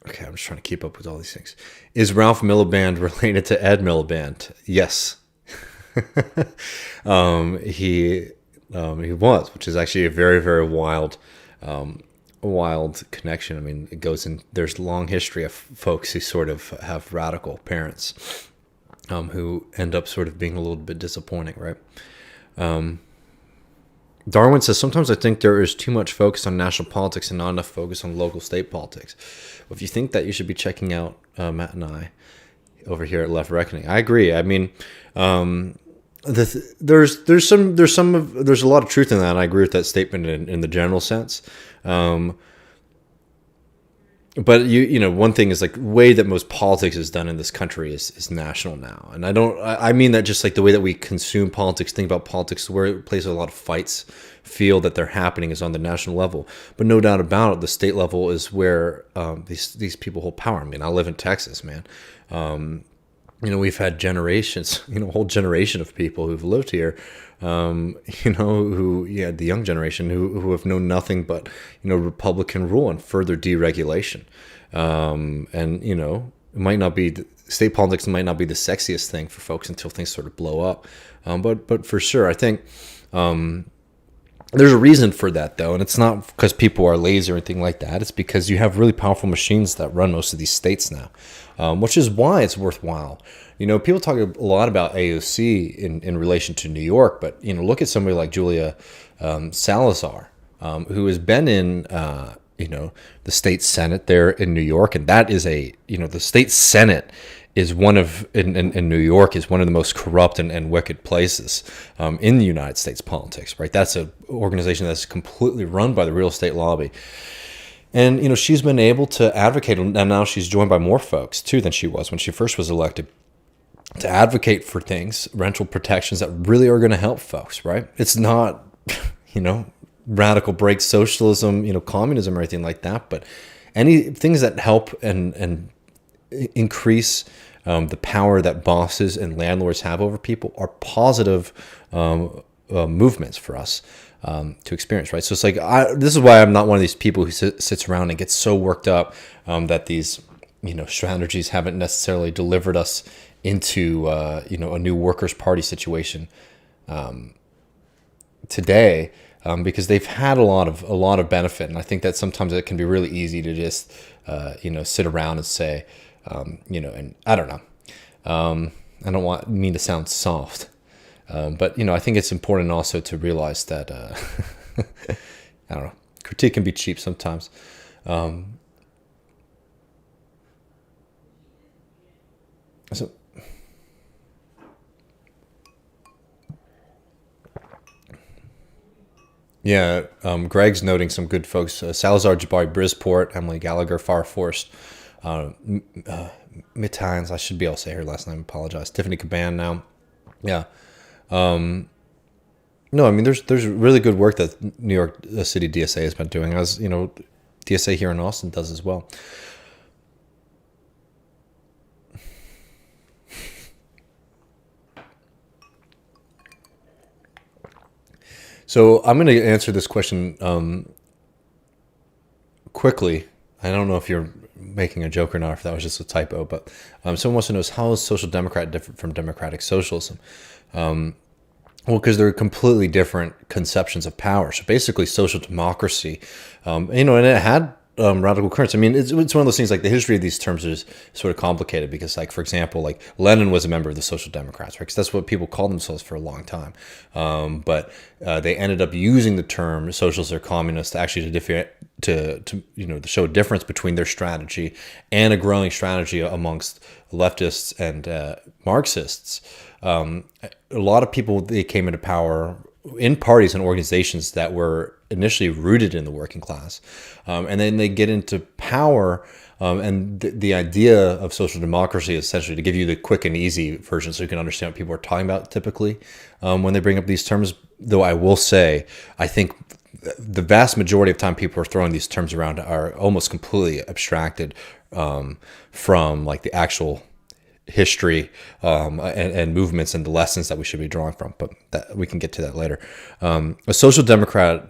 Okay, I'm just trying to keep up with all these things. Is Ralph Miliband related to Ed Miliband? Yes. He was, which is actually a very, very wild connection. I mean, it goes in. There's a long history of folks who sort of have radical parents, who end up sort of being a little bit disappointing, right? Darwin says, sometimes I think there is too much focus on national politics and not enough focus on local state politics. Well, if you think that, you should be checking out Matt and I over here at Left Reckoning. I agree. I mean, there's a lot of truth in that, and I agree with that statement in the general sense. But one thing is like the way that most politics is done in this country is national now, and I mean that just like the way that we consume politics, think about politics, where it plays a lot of fights, feel that they're happening is on the national level. But no doubt about it, the state level is where these people hold power. I mean, I live in Texas, man. We've had generations, a whole generation of people who've lived here, the young generation who have known nothing but, Republican rule and further deregulation. It might not be, state politics might not be the sexiest thing for folks until things sort of blow up. But for sure, I think there's a reason for that, though, and it's not because people are lazy or anything like that. It's because you have really powerful machines that run most of these states now, which is why it's worthwhile. People talk a lot about AOC in relation to New York, but look at somebody like Julia Salazar, who has been in the state Senate there in New York, and that is the state Senate is in New York is one of the most corrupt and wicked places in the United States politics, right? That's an organization that's completely run by the real estate lobby. And, she's been able to advocate, and now she's joined by more folks, too, than she was when she first was elected, to advocate for things, rental protections that really are going to help folks, right? It's not, radical break socialism, communism or anything like that, but any things that help and increase the power that bosses and landlords have over people are positive movements for us to experience, right? So it's like this is why I'm not one of these people who sits around and gets so worked up that these strategies haven't necessarily delivered us into a new workers' party situation today, because they've had a lot of benefit, and I think that sometimes it can be really easy to just sit around and say. And I don't know. I don't mean to sound soft, but I think it's important also to realize that I don't know. Critique can be cheap sometimes. So Yeah, Greg's noting some good folks: Salazar, Jabari, Brisport, Emily Gallagher, Farforst, Mittines. I should be able to say her last name. Apologize. Tiffany Caban now. Yeah. No, I mean there's really good work that New York City DSA has been doing, as DSA here in Austin does as well. So I'm going to answer this question quickly. I don't know if you're making a joke or not, if that was just a typo, but someone wants to know, how is social democrat different from democratic socialism? Well, because they're completely different conceptions of power. So basically, social democracy, and it had radical currents. I mean, it's one of those things, like the history of these terms is sort of complicated because, like, for example, like Lenin was a member of the Social Democrats, right? Because that's what people called themselves for a long time. But they ended up using the term socialist or communist actually to show a difference between their strategy and a growing strategy amongst leftists and Marxists. A lot of people, they came into power in parties and organizations that were initially rooted in the working class, and then they get into power, and the idea of social democracy is essentially to give you the quick and easy version so you can understand what people are talking about typically when they bring up these terms. Though I will say, I think the vast majority of time people are throwing these terms around are almost completely abstracted from like the actual history and movements and the lessons that we should be drawing from, but that we can get to that later. A social democrat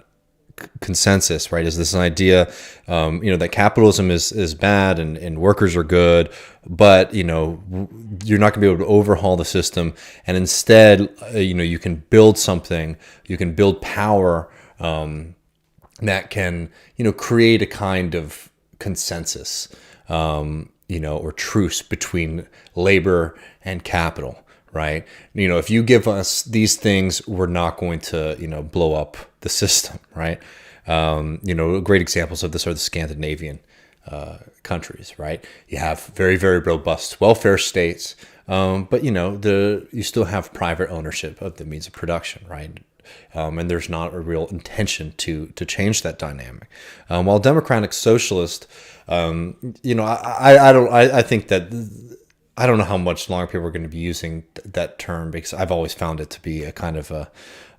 consensus, right, is this idea that capitalism is bad and workers are good, but you're not going to be able to overhaul the system, and instead you can build something, you can build power that can create a kind of consensus, or truce between labor and capital, right? If you give us these things, we're not going to, blow up the system, right? Great examples of this are the Scandinavian countries, right? You have very, very robust welfare states, but you still have private ownership of the means of production, right? And there's not a real intention to change that dynamic. While democratic socialist, I think that I don't know how much longer people are going to be using that term, because I've always found it to be a kind of a,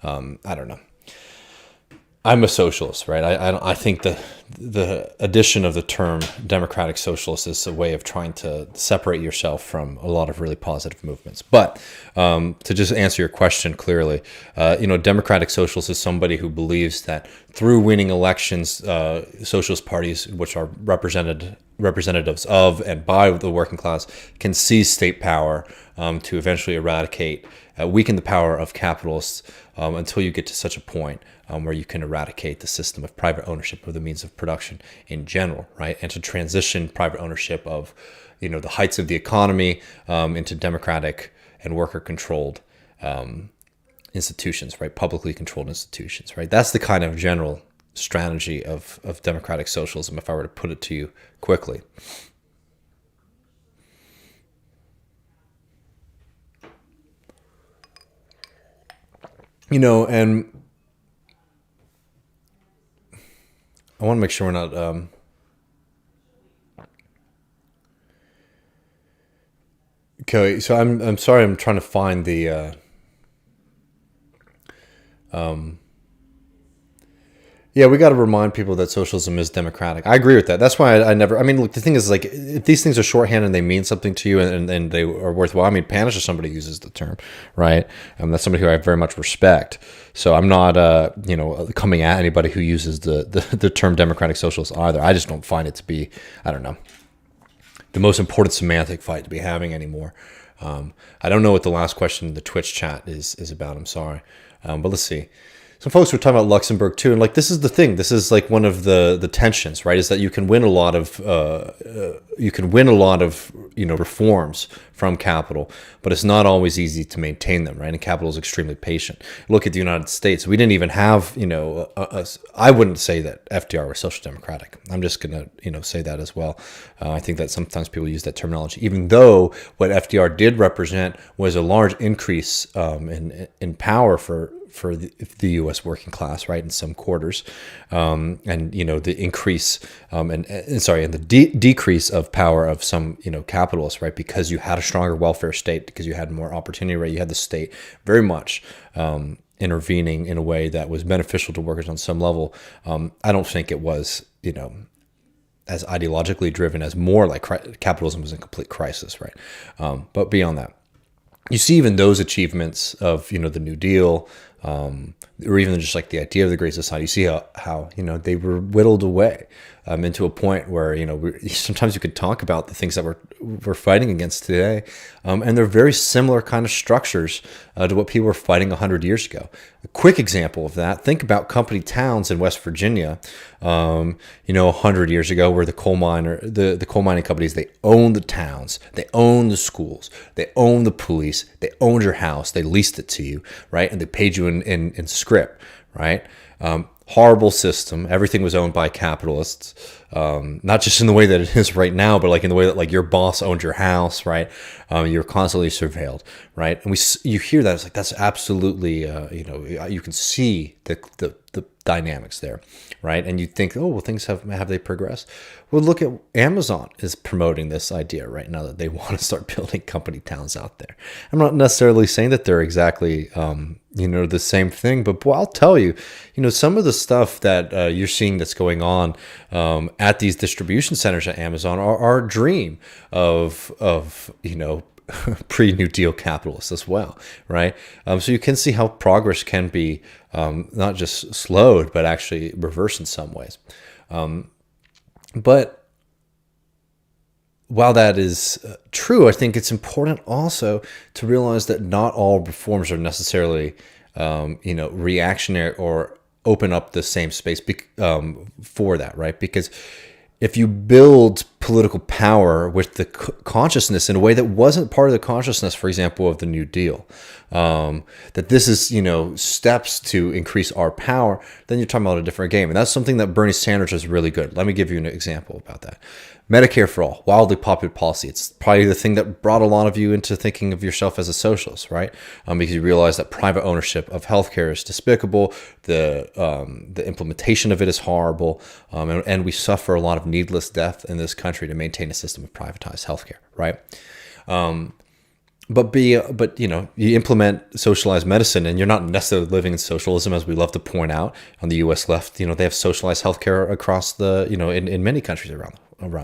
I don't know. I'm a socialist, right? I think the addition of the term democratic socialist is a way of trying to separate yourself from a lot of really positive movements. But to just answer your question clearly, democratic socialist is somebody who believes that through winning elections, socialist parties, which are representatives of and by the working class, can seize state power to eventually weaken the power of capitalists until you get to such a point where you can eradicate the system of private ownership of the means of production in general, right? And to transition private ownership of, the heights of the economy into democratic and worker-controlled institutions, right? Publicly controlled institutions, right? That's the kind of general strategy of democratic socialism, if I were to put it to you quickly. And I want to make sure we're not okay, so I'm sorry, I'm trying to find the yeah, we got to remind people that socialism is democratic. I agree with that. That's why I never. I mean, look, the thing is, like, if these things are shorthand and they mean something to you and they are worthwhile. I mean, Panish is somebody who uses the term, right? That's somebody who I very much respect. So I'm not, coming at anybody who uses the term democratic socialist either. I just don't find it to be, I don't know, the most important semantic fight to be having anymore. I don't know what the last question in the Twitch chat is about. I'm sorry, but let's see. Some folks were talking about Luxembourg too, and like this is the thing. This is like one of the tensions, right? Is that you can win a lot of reforms from capital, but it's not always easy to maintain them, right? And capital is extremely patient. Look at the United States. We didn't even have, I wouldn't say that FDR was social democratic. I'm just going to, say that as well. I think that sometimes people use that terminology, even though what FDR did represent was a large increase in power for the U.S. working class, right, in some quarters, and the increase and the decrease of power of some capitalists, right, because you had a stronger welfare state, because you had more opportunity, right, you had the state very much intervening in a way that was beneficial to workers on some level. I don't think it was as ideologically driven as more like capitalism was in complete crisis, right? But beyond that, you see even those achievements of the New Deal, or even just like the idea of the Great Society. You see how they were whittled away into a point where sometimes you could talk about the things that we're fighting against today, and they're very similar kind of structures to what people were fighting 100 years ago. A quick example of that: think about company towns in West Virginia, 100 years ago, where the coal mining companies, they owned the towns, they owned the schools, they owned the police, they owned your house, they leased it to you, right, and they paid you in scrip, right? Horrible system. Everything was owned by capitalists, not just in the way that it is right now, but like in the way that like your boss owned your house, right? You're constantly surveilled, right? And you hear that, it's like that's absolutely you can see the dynamics there, right? And you think, oh well, things have they progressed? Well, look at Amazon is promoting this idea right now that they want to start building company towns out there. I'm not necessarily saying that they're exactly the same thing, but boy, I'll tell you, some of the stuff that you're seeing that's going on at these distribution centers at Amazon are a dream of pre-New Deal capitalists as well, right? So you can see how progress can be not just slowed, but actually reversed in some ways. But while that is true, I think it's important also to realize that not all reforms are necessarily, reactionary or open up the same space for that, right? Because if you build political power with the consciousness in a way that wasn't part of the consciousness, for example, of the New Deal, that this is, steps to increase our power, then you're talking about a different game. And that's something that Bernie Sanders is really good. Let me give you an example about that. Medicare for all, wildly popular policy. It's probably the thing that brought a lot of you into thinking of yourself as a socialist, right? Because you realize that private ownership of healthcare is despicable. The implementation of it is horrible, and we suffer a lot of needless death in this country to maintain a system of privatized healthcare, right? But you implement socialized medicine, and you're not necessarily living in socialism, as we love to point out on the U.S. left. They have socialized healthcare across the in many countries around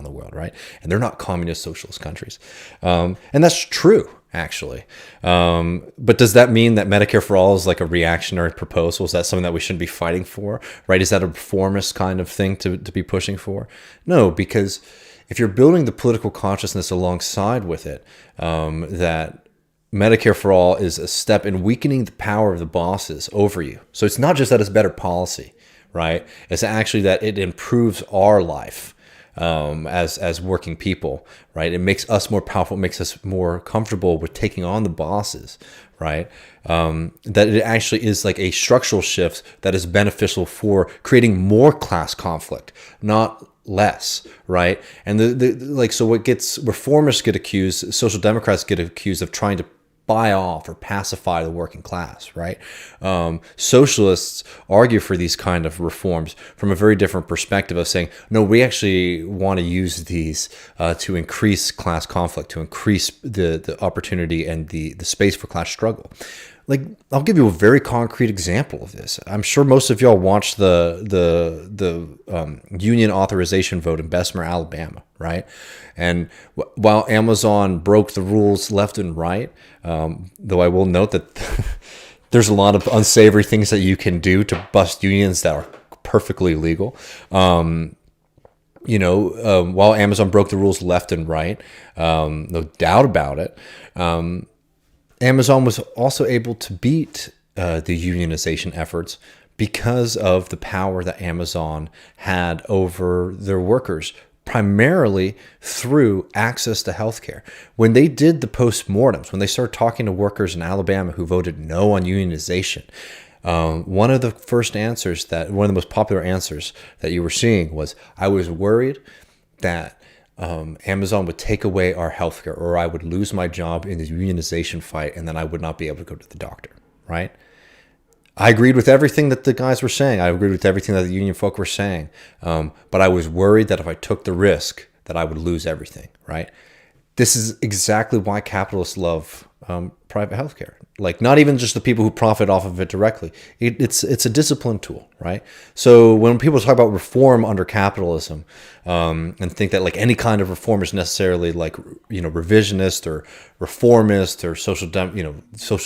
the world, right? And they're not communist socialist countries, and that's true actually. But does that mean that Medicare for all is like a reactionary proposal? Is that something that we shouldn't be fighting for, right? Is that a reformist kind of thing to be pushing for? No, because if you're building the political consciousness alongside with it, that Medicare for all is a step in weakening the power of the bosses over you. So it's not just that it's better policy, right? It's actually that it improves our life as working people, right? It makes us more powerful, it makes us more comfortable with taking on the bosses, right? That it actually is like a structural shift that is beneficial for creating more class conflict, not less, right? And so what gets reformists get accused, social democrats get accused of trying to buy off or pacify the working class, right? Socialists argue for these kind of reforms from a very different perspective of saying, no, we actually want to use these to increase class conflict, to increase the opportunity and the space for class struggle. Like, I'll give you a very concrete example of this. I'm sure most of y'all watched the union authorization vote in Bessemer, Alabama, right? And while Amazon broke the rules left and right, though I will note that there's a lot of unsavory things that you can do to bust unions that are perfectly legal. While Amazon broke the rules left and right, no doubt about it, Amazon was also able to beat the unionization efforts because of the power that Amazon had over their workers primarily through access to healthcare. When they did the postmortems, when they started talking to workers in Alabama who voted no on unionization, one of the most popular answers that you were seeing was, I was worried that Amazon would take away our healthcare, or I would lose my job in the unionization fight, and then I would not be able to go to the doctor, right? I agreed with everything that the guys were saying. I agreed with everything that the union folk were saying. But I was worried that if I took the risk, that I would lose everything, right? This is exactly why capitalists love private healthcare. Like, not even just the people who profit off of it directly. It's a discipline tool, right? So when people talk about reform under capitalism, and think that like any kind of reform is necessarily like, revisionist or reformist or social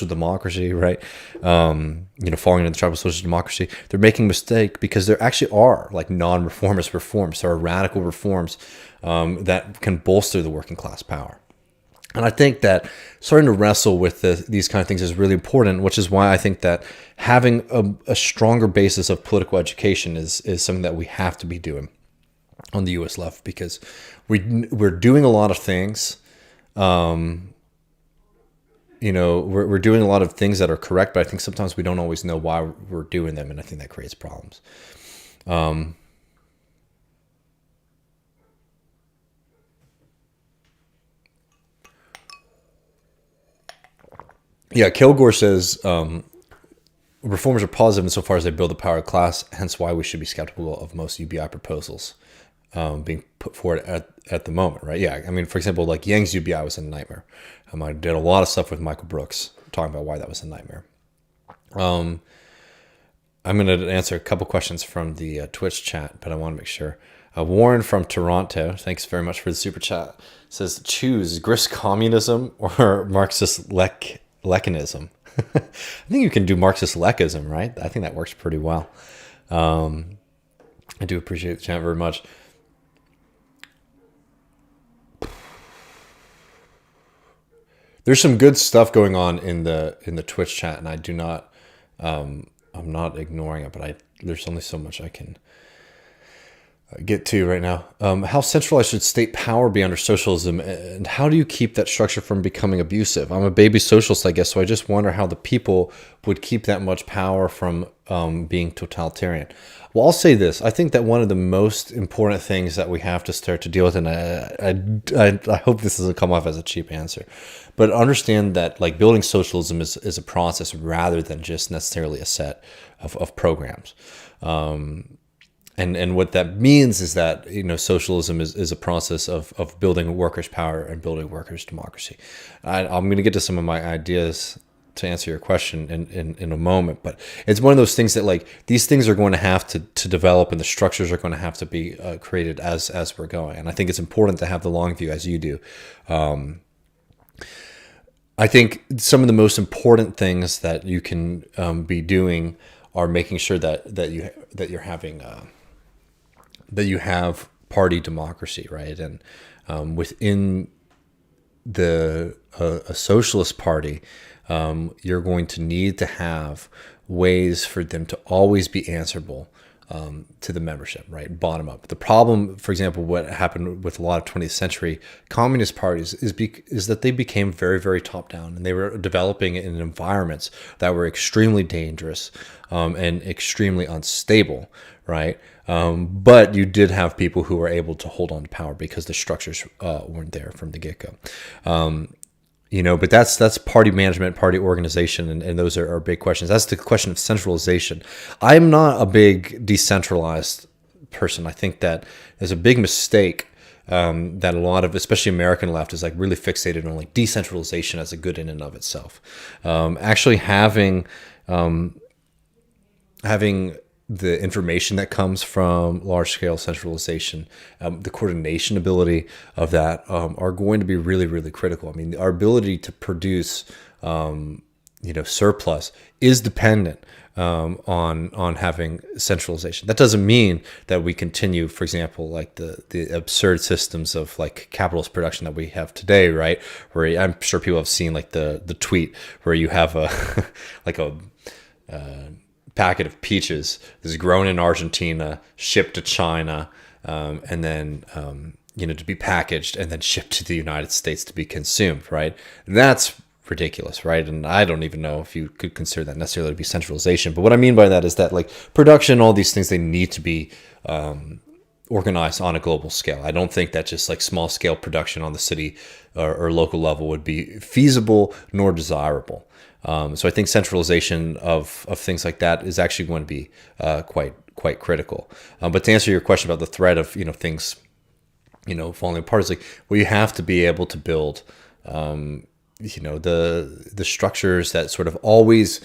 democracy, right? Falling into the trap of social democracy, they're making a mistake, because there actually are like non-reformist reforms. There are radical reforms that can bolster the working class power. And I think that starting to wrestle with these kind of things is really important, which is why I think that having a stronger basis of political education is something that we have to be doing on the U.S. left, because we're doing a lot of things. We're doing a lot of things that are correct, but I think sometimes we don't always know why we're doing them, and I think that creates problems. Yeah, Kilgore says reforms are positive insofar as they build the power class, hence why we should be skeptical of most UBI proposals being put forward at the moment, right? Yeah, I mean, for example, like Yang's UBI was a nightmare. I did a lot of stuff with Michael Brooks talking about why that was a nightmare. I'm going to answer a couple questions from the Twitch chat, but I want to make sure. Warren from Toronto, thanks very much for the super chat, says, choose Griscommunism or Marxist Lekanism. I think you can do Marxist Lekism, right? I think that works pretty well. I do appreciate the chat very much. There's some good stuff going on in the Twitch chat, and I do not, I'm not ignoring it, but there's only so much I can get to right now. How centralized should state power be under socialism, and how do you keep that structure from becoming abusive? I'm a baby socialist, I guess, so I just wonder how the people would keep that much power from being totalitarian. Well, I'll say this. I think that one of the most important things that we have to start to deal with, and I hope this doesn't come off as a cheap answer, but understand that like building socialism is a process rather than just necessarily a set of programs. And what that means is that, socialism is a process of building workers' power and building workers' democracy. I'm going to get to some of my ideas to answer your question in a moment, but it's one of those things that like these things are going to have to develop, and the structures are going to have to be created as we're going. And I think it's important to have the long view, as you do. I think some of the most important things that you can be doing are making sure that you're having that you have party democracy, right? And within a socialist party, you're going to need to have ways for them to always be answerable to the membership, right? Bottom up. The problem, for example, what happened with a lot of 20th century communist parties is that they became very, very top down, and they were developing in environments that were extremely dangerous and extremely unstable, right? But you did have people who were able to hold on to power because the structures weren't there from the get-go. But that's party management, party organization, and those are big questions. That's the question of centralization. I'm not a big decentralized person. I think that there's a big mistake that a lot of, especially American left, is like really fixated on like decentralization as a good in and of itself. Actually having the information that comes from large-scale centralization, the coordination ability of that are going to be really, really critical. I mean, our ability to produce, surplus is dependent on having centralization. That doesn't mean that we continue, for example, like the absurd systems of like capitalist production that we have today, right? Where I'm sure people have seen like the tweet where you have a like a packet of peaches is grown in Argentina, shipped to China, and then to be packaged and then shipped to the United States to be consumed, right? That's ridiculous, right? And I don't even know if you could consider that necessarily to be centralization. But what I mean by that is that like production, all these things, they need to be organized on a global scale. I don't think that just like small scale production on the city or local level would be feasible nor desirable. So I think centralization of things like that is actually going to be quite critical. But to answer your question about the threat of things falling apart, is like, well, you have to be able to build the structures that sort of always,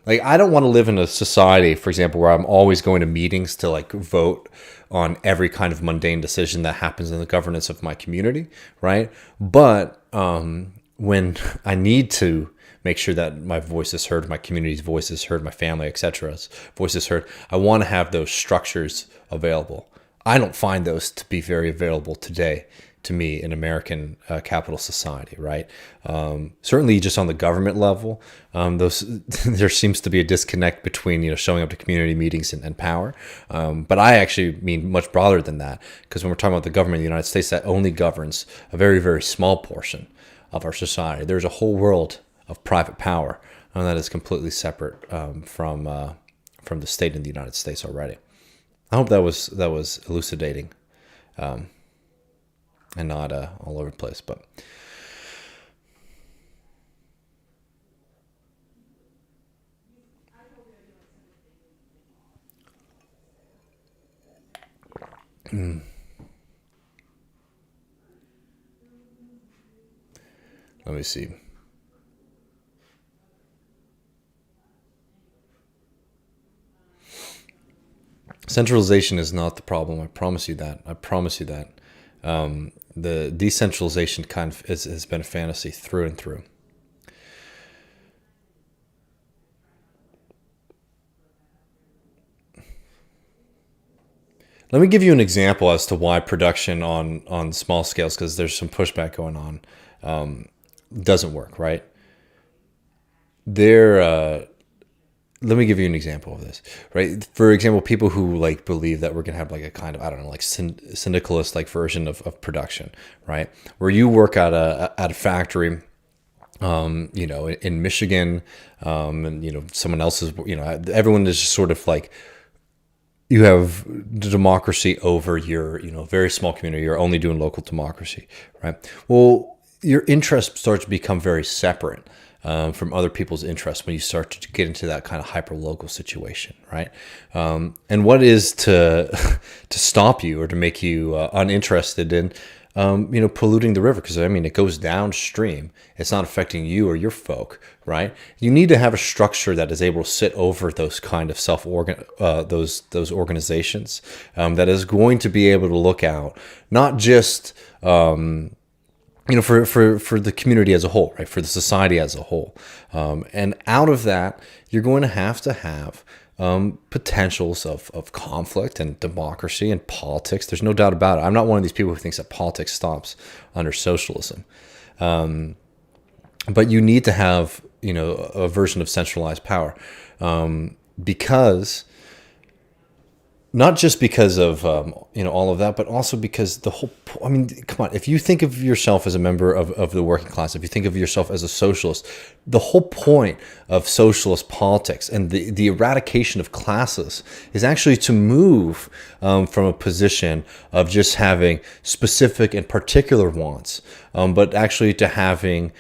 like, I don't want to live in a society, for example, where I'm always going to meetings to like vote on every kind of mundane decision that happens in the governance of my community, right? But when I need to make sure that my voice is heard, my community's voice is heard, my family, etc.'s voice is heard, I want to have those structures available. I don't find those to be very available today to me in American capital society, right? Certainly just on the government level, there seems to be a disconnect between showing up to community meetings and power. But I actually mean much broader than that, because when we're talking about the government of the United States, that only governs a very, very small portion of our society. There's a whole world of private power, and that is completely separate from the state in the United States already. I hope that was elucidating. And not all over the place, but let me see. Centralization is not the problem. I promise you that. The decentralization kind of has been a fantasy through and through. Let me give you an example as to why production on small scales, because there's some pushback going on, doesn't work, right? Let me give you an example of this, right? For example, people who like believe that we're gonna have like a kind of, I don't know, like syndicalist like version of production, right? Where you work at a factory, in Michigan, and someone else's, everyone is just sort of like, you have democracy over your, very small community. You're only doing local democracy, right? Well, your interests start to become very separate from other people's interests when you start to get into that kind of hyper-local situation, right? And what is to stop you or to make you uninterested in, polluting the river? Because it goes downstream. It's not affecting you or your folk, right? You need to have a structure that is able to sit over those kind of those organizations, that is going to be able to look out, not just for the community as a whole, right? For the society as a whole. And out of that, you're going to have potentials of conflict and democracy and politics. There's no doubt about it. I'm not one of these people who thinks that politics stops under socialism. But you need to have, a version of centralized power, because not just because of all of that, but also because the whole. Come on! If you think of yourself as a member of the working class, if you think of yourself as a socialist, the whole point of socialist politics and the eradication of classes is actually to move from a position of just having specific and particular wants, but actually to having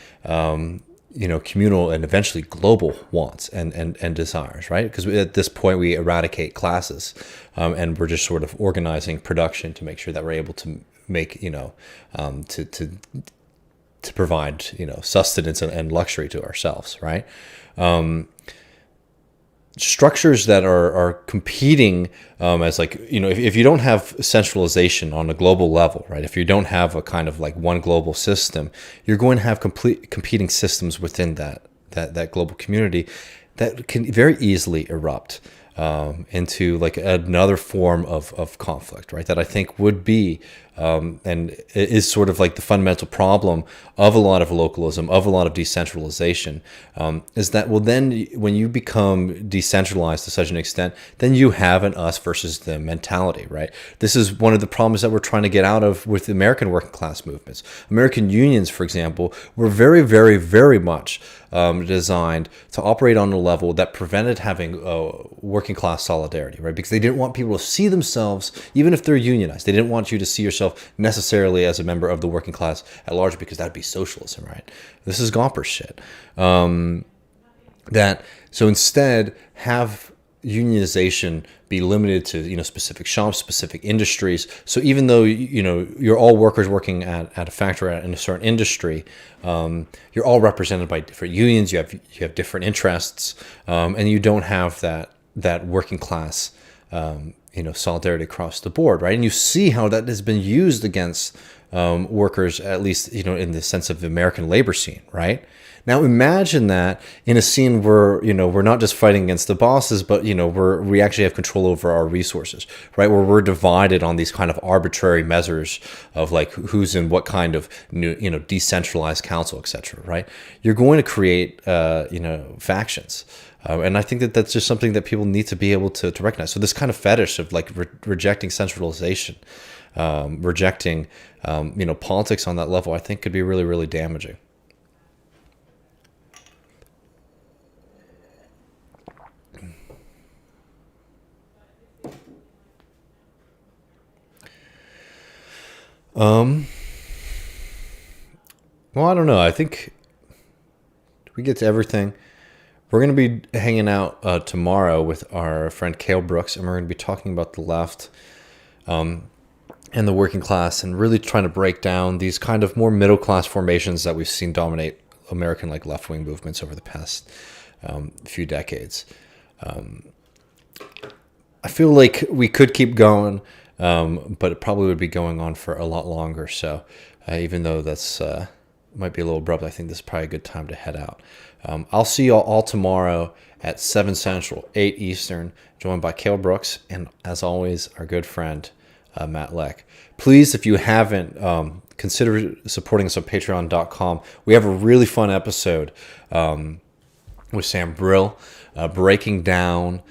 communal and eventually global wants and desires, right? Because at this point we eradicate classes, and we're just sort of organizing production to make sure that we're able to make, to provide, sustenance and luxury to ourselves, right? Structures that are competing as like, if you don't have centralization on a global level, right? If you don't have a kind of like one global system, you're going to have complete competing systems within that global community that can very easily erupt into like another form of conflict, right? That I think would be and it is sort of like the fundamental problem of a lot of localism, of a lot of decentralization, is that, well, then when you become decentralized to such an extent, then you have an us versus them mentality, right? This is one of the problems that we're trying to get out of with the American working class movements. American unions, for example, were very, very, very much designed to operate on a level that prevented having working class solidarity, right? Because they didn't want people to see themselves, even if they're unionized, they didn't want you to see yourself necessarily as a member of the working class at large, because that'd be socialism, right? This is Gomper shit. So instead, have unionization be limited to specific shops, specific industries. So even though you're all workers working at a factory in a certain industry, you're all represented by different unions. You have different interests, and you don't have that working class solidarity across the board, right? And you see how that has been used against workers, at least in the sense of the American labor scene, right? Now imagine that in a scene where we're not just fighting against the bosses, but we actually have control over our resources, right? Where we're divided on these kind of arbitrary measures of like who's in what kind of decentralized council, etc. Right? You're going to create factions. And I think that that's just something that people need to be able to recognize. So this kind of fetish of like rejecting centralization, rejecting politics on that level, I think could be really, really damaging. Well, I don't know. I think we get to everything. We're going to be hanging out tomorrow with our friend Cale Brooks, and we're going to be talking about the left and the working class, and really trying to break down these kind of more middle class formations that we've seen dominate American left wing movements over the past few decades. I feel like we could keep going. But it probably would be going on for a lot longer. So even though that's might be a little abrupt, I think this is probably a good time to head out. I'll see you all tomorrow at 7 Central, 8 Eastern, joined by Cale Brooks and, as always, our good friend, Matt Leck. Please, if you haven't, consider supporting us on patreon.com. We have a really fun episode with Sam Brill breaking down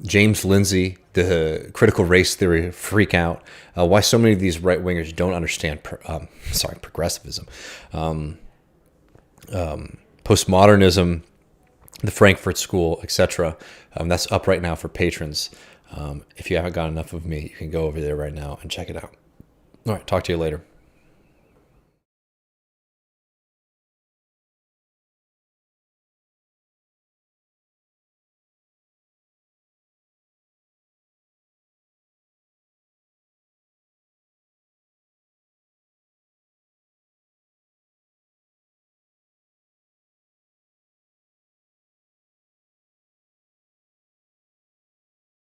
James Lindsay, the critical race theory freak out, why so many of these right-wingers don't understand progressivism, postmodernism, the Frankfurt School, etc. That's up right now for patrons. If you haven't got enough of me, you can go over there right now and check it out. All right, talk to you later.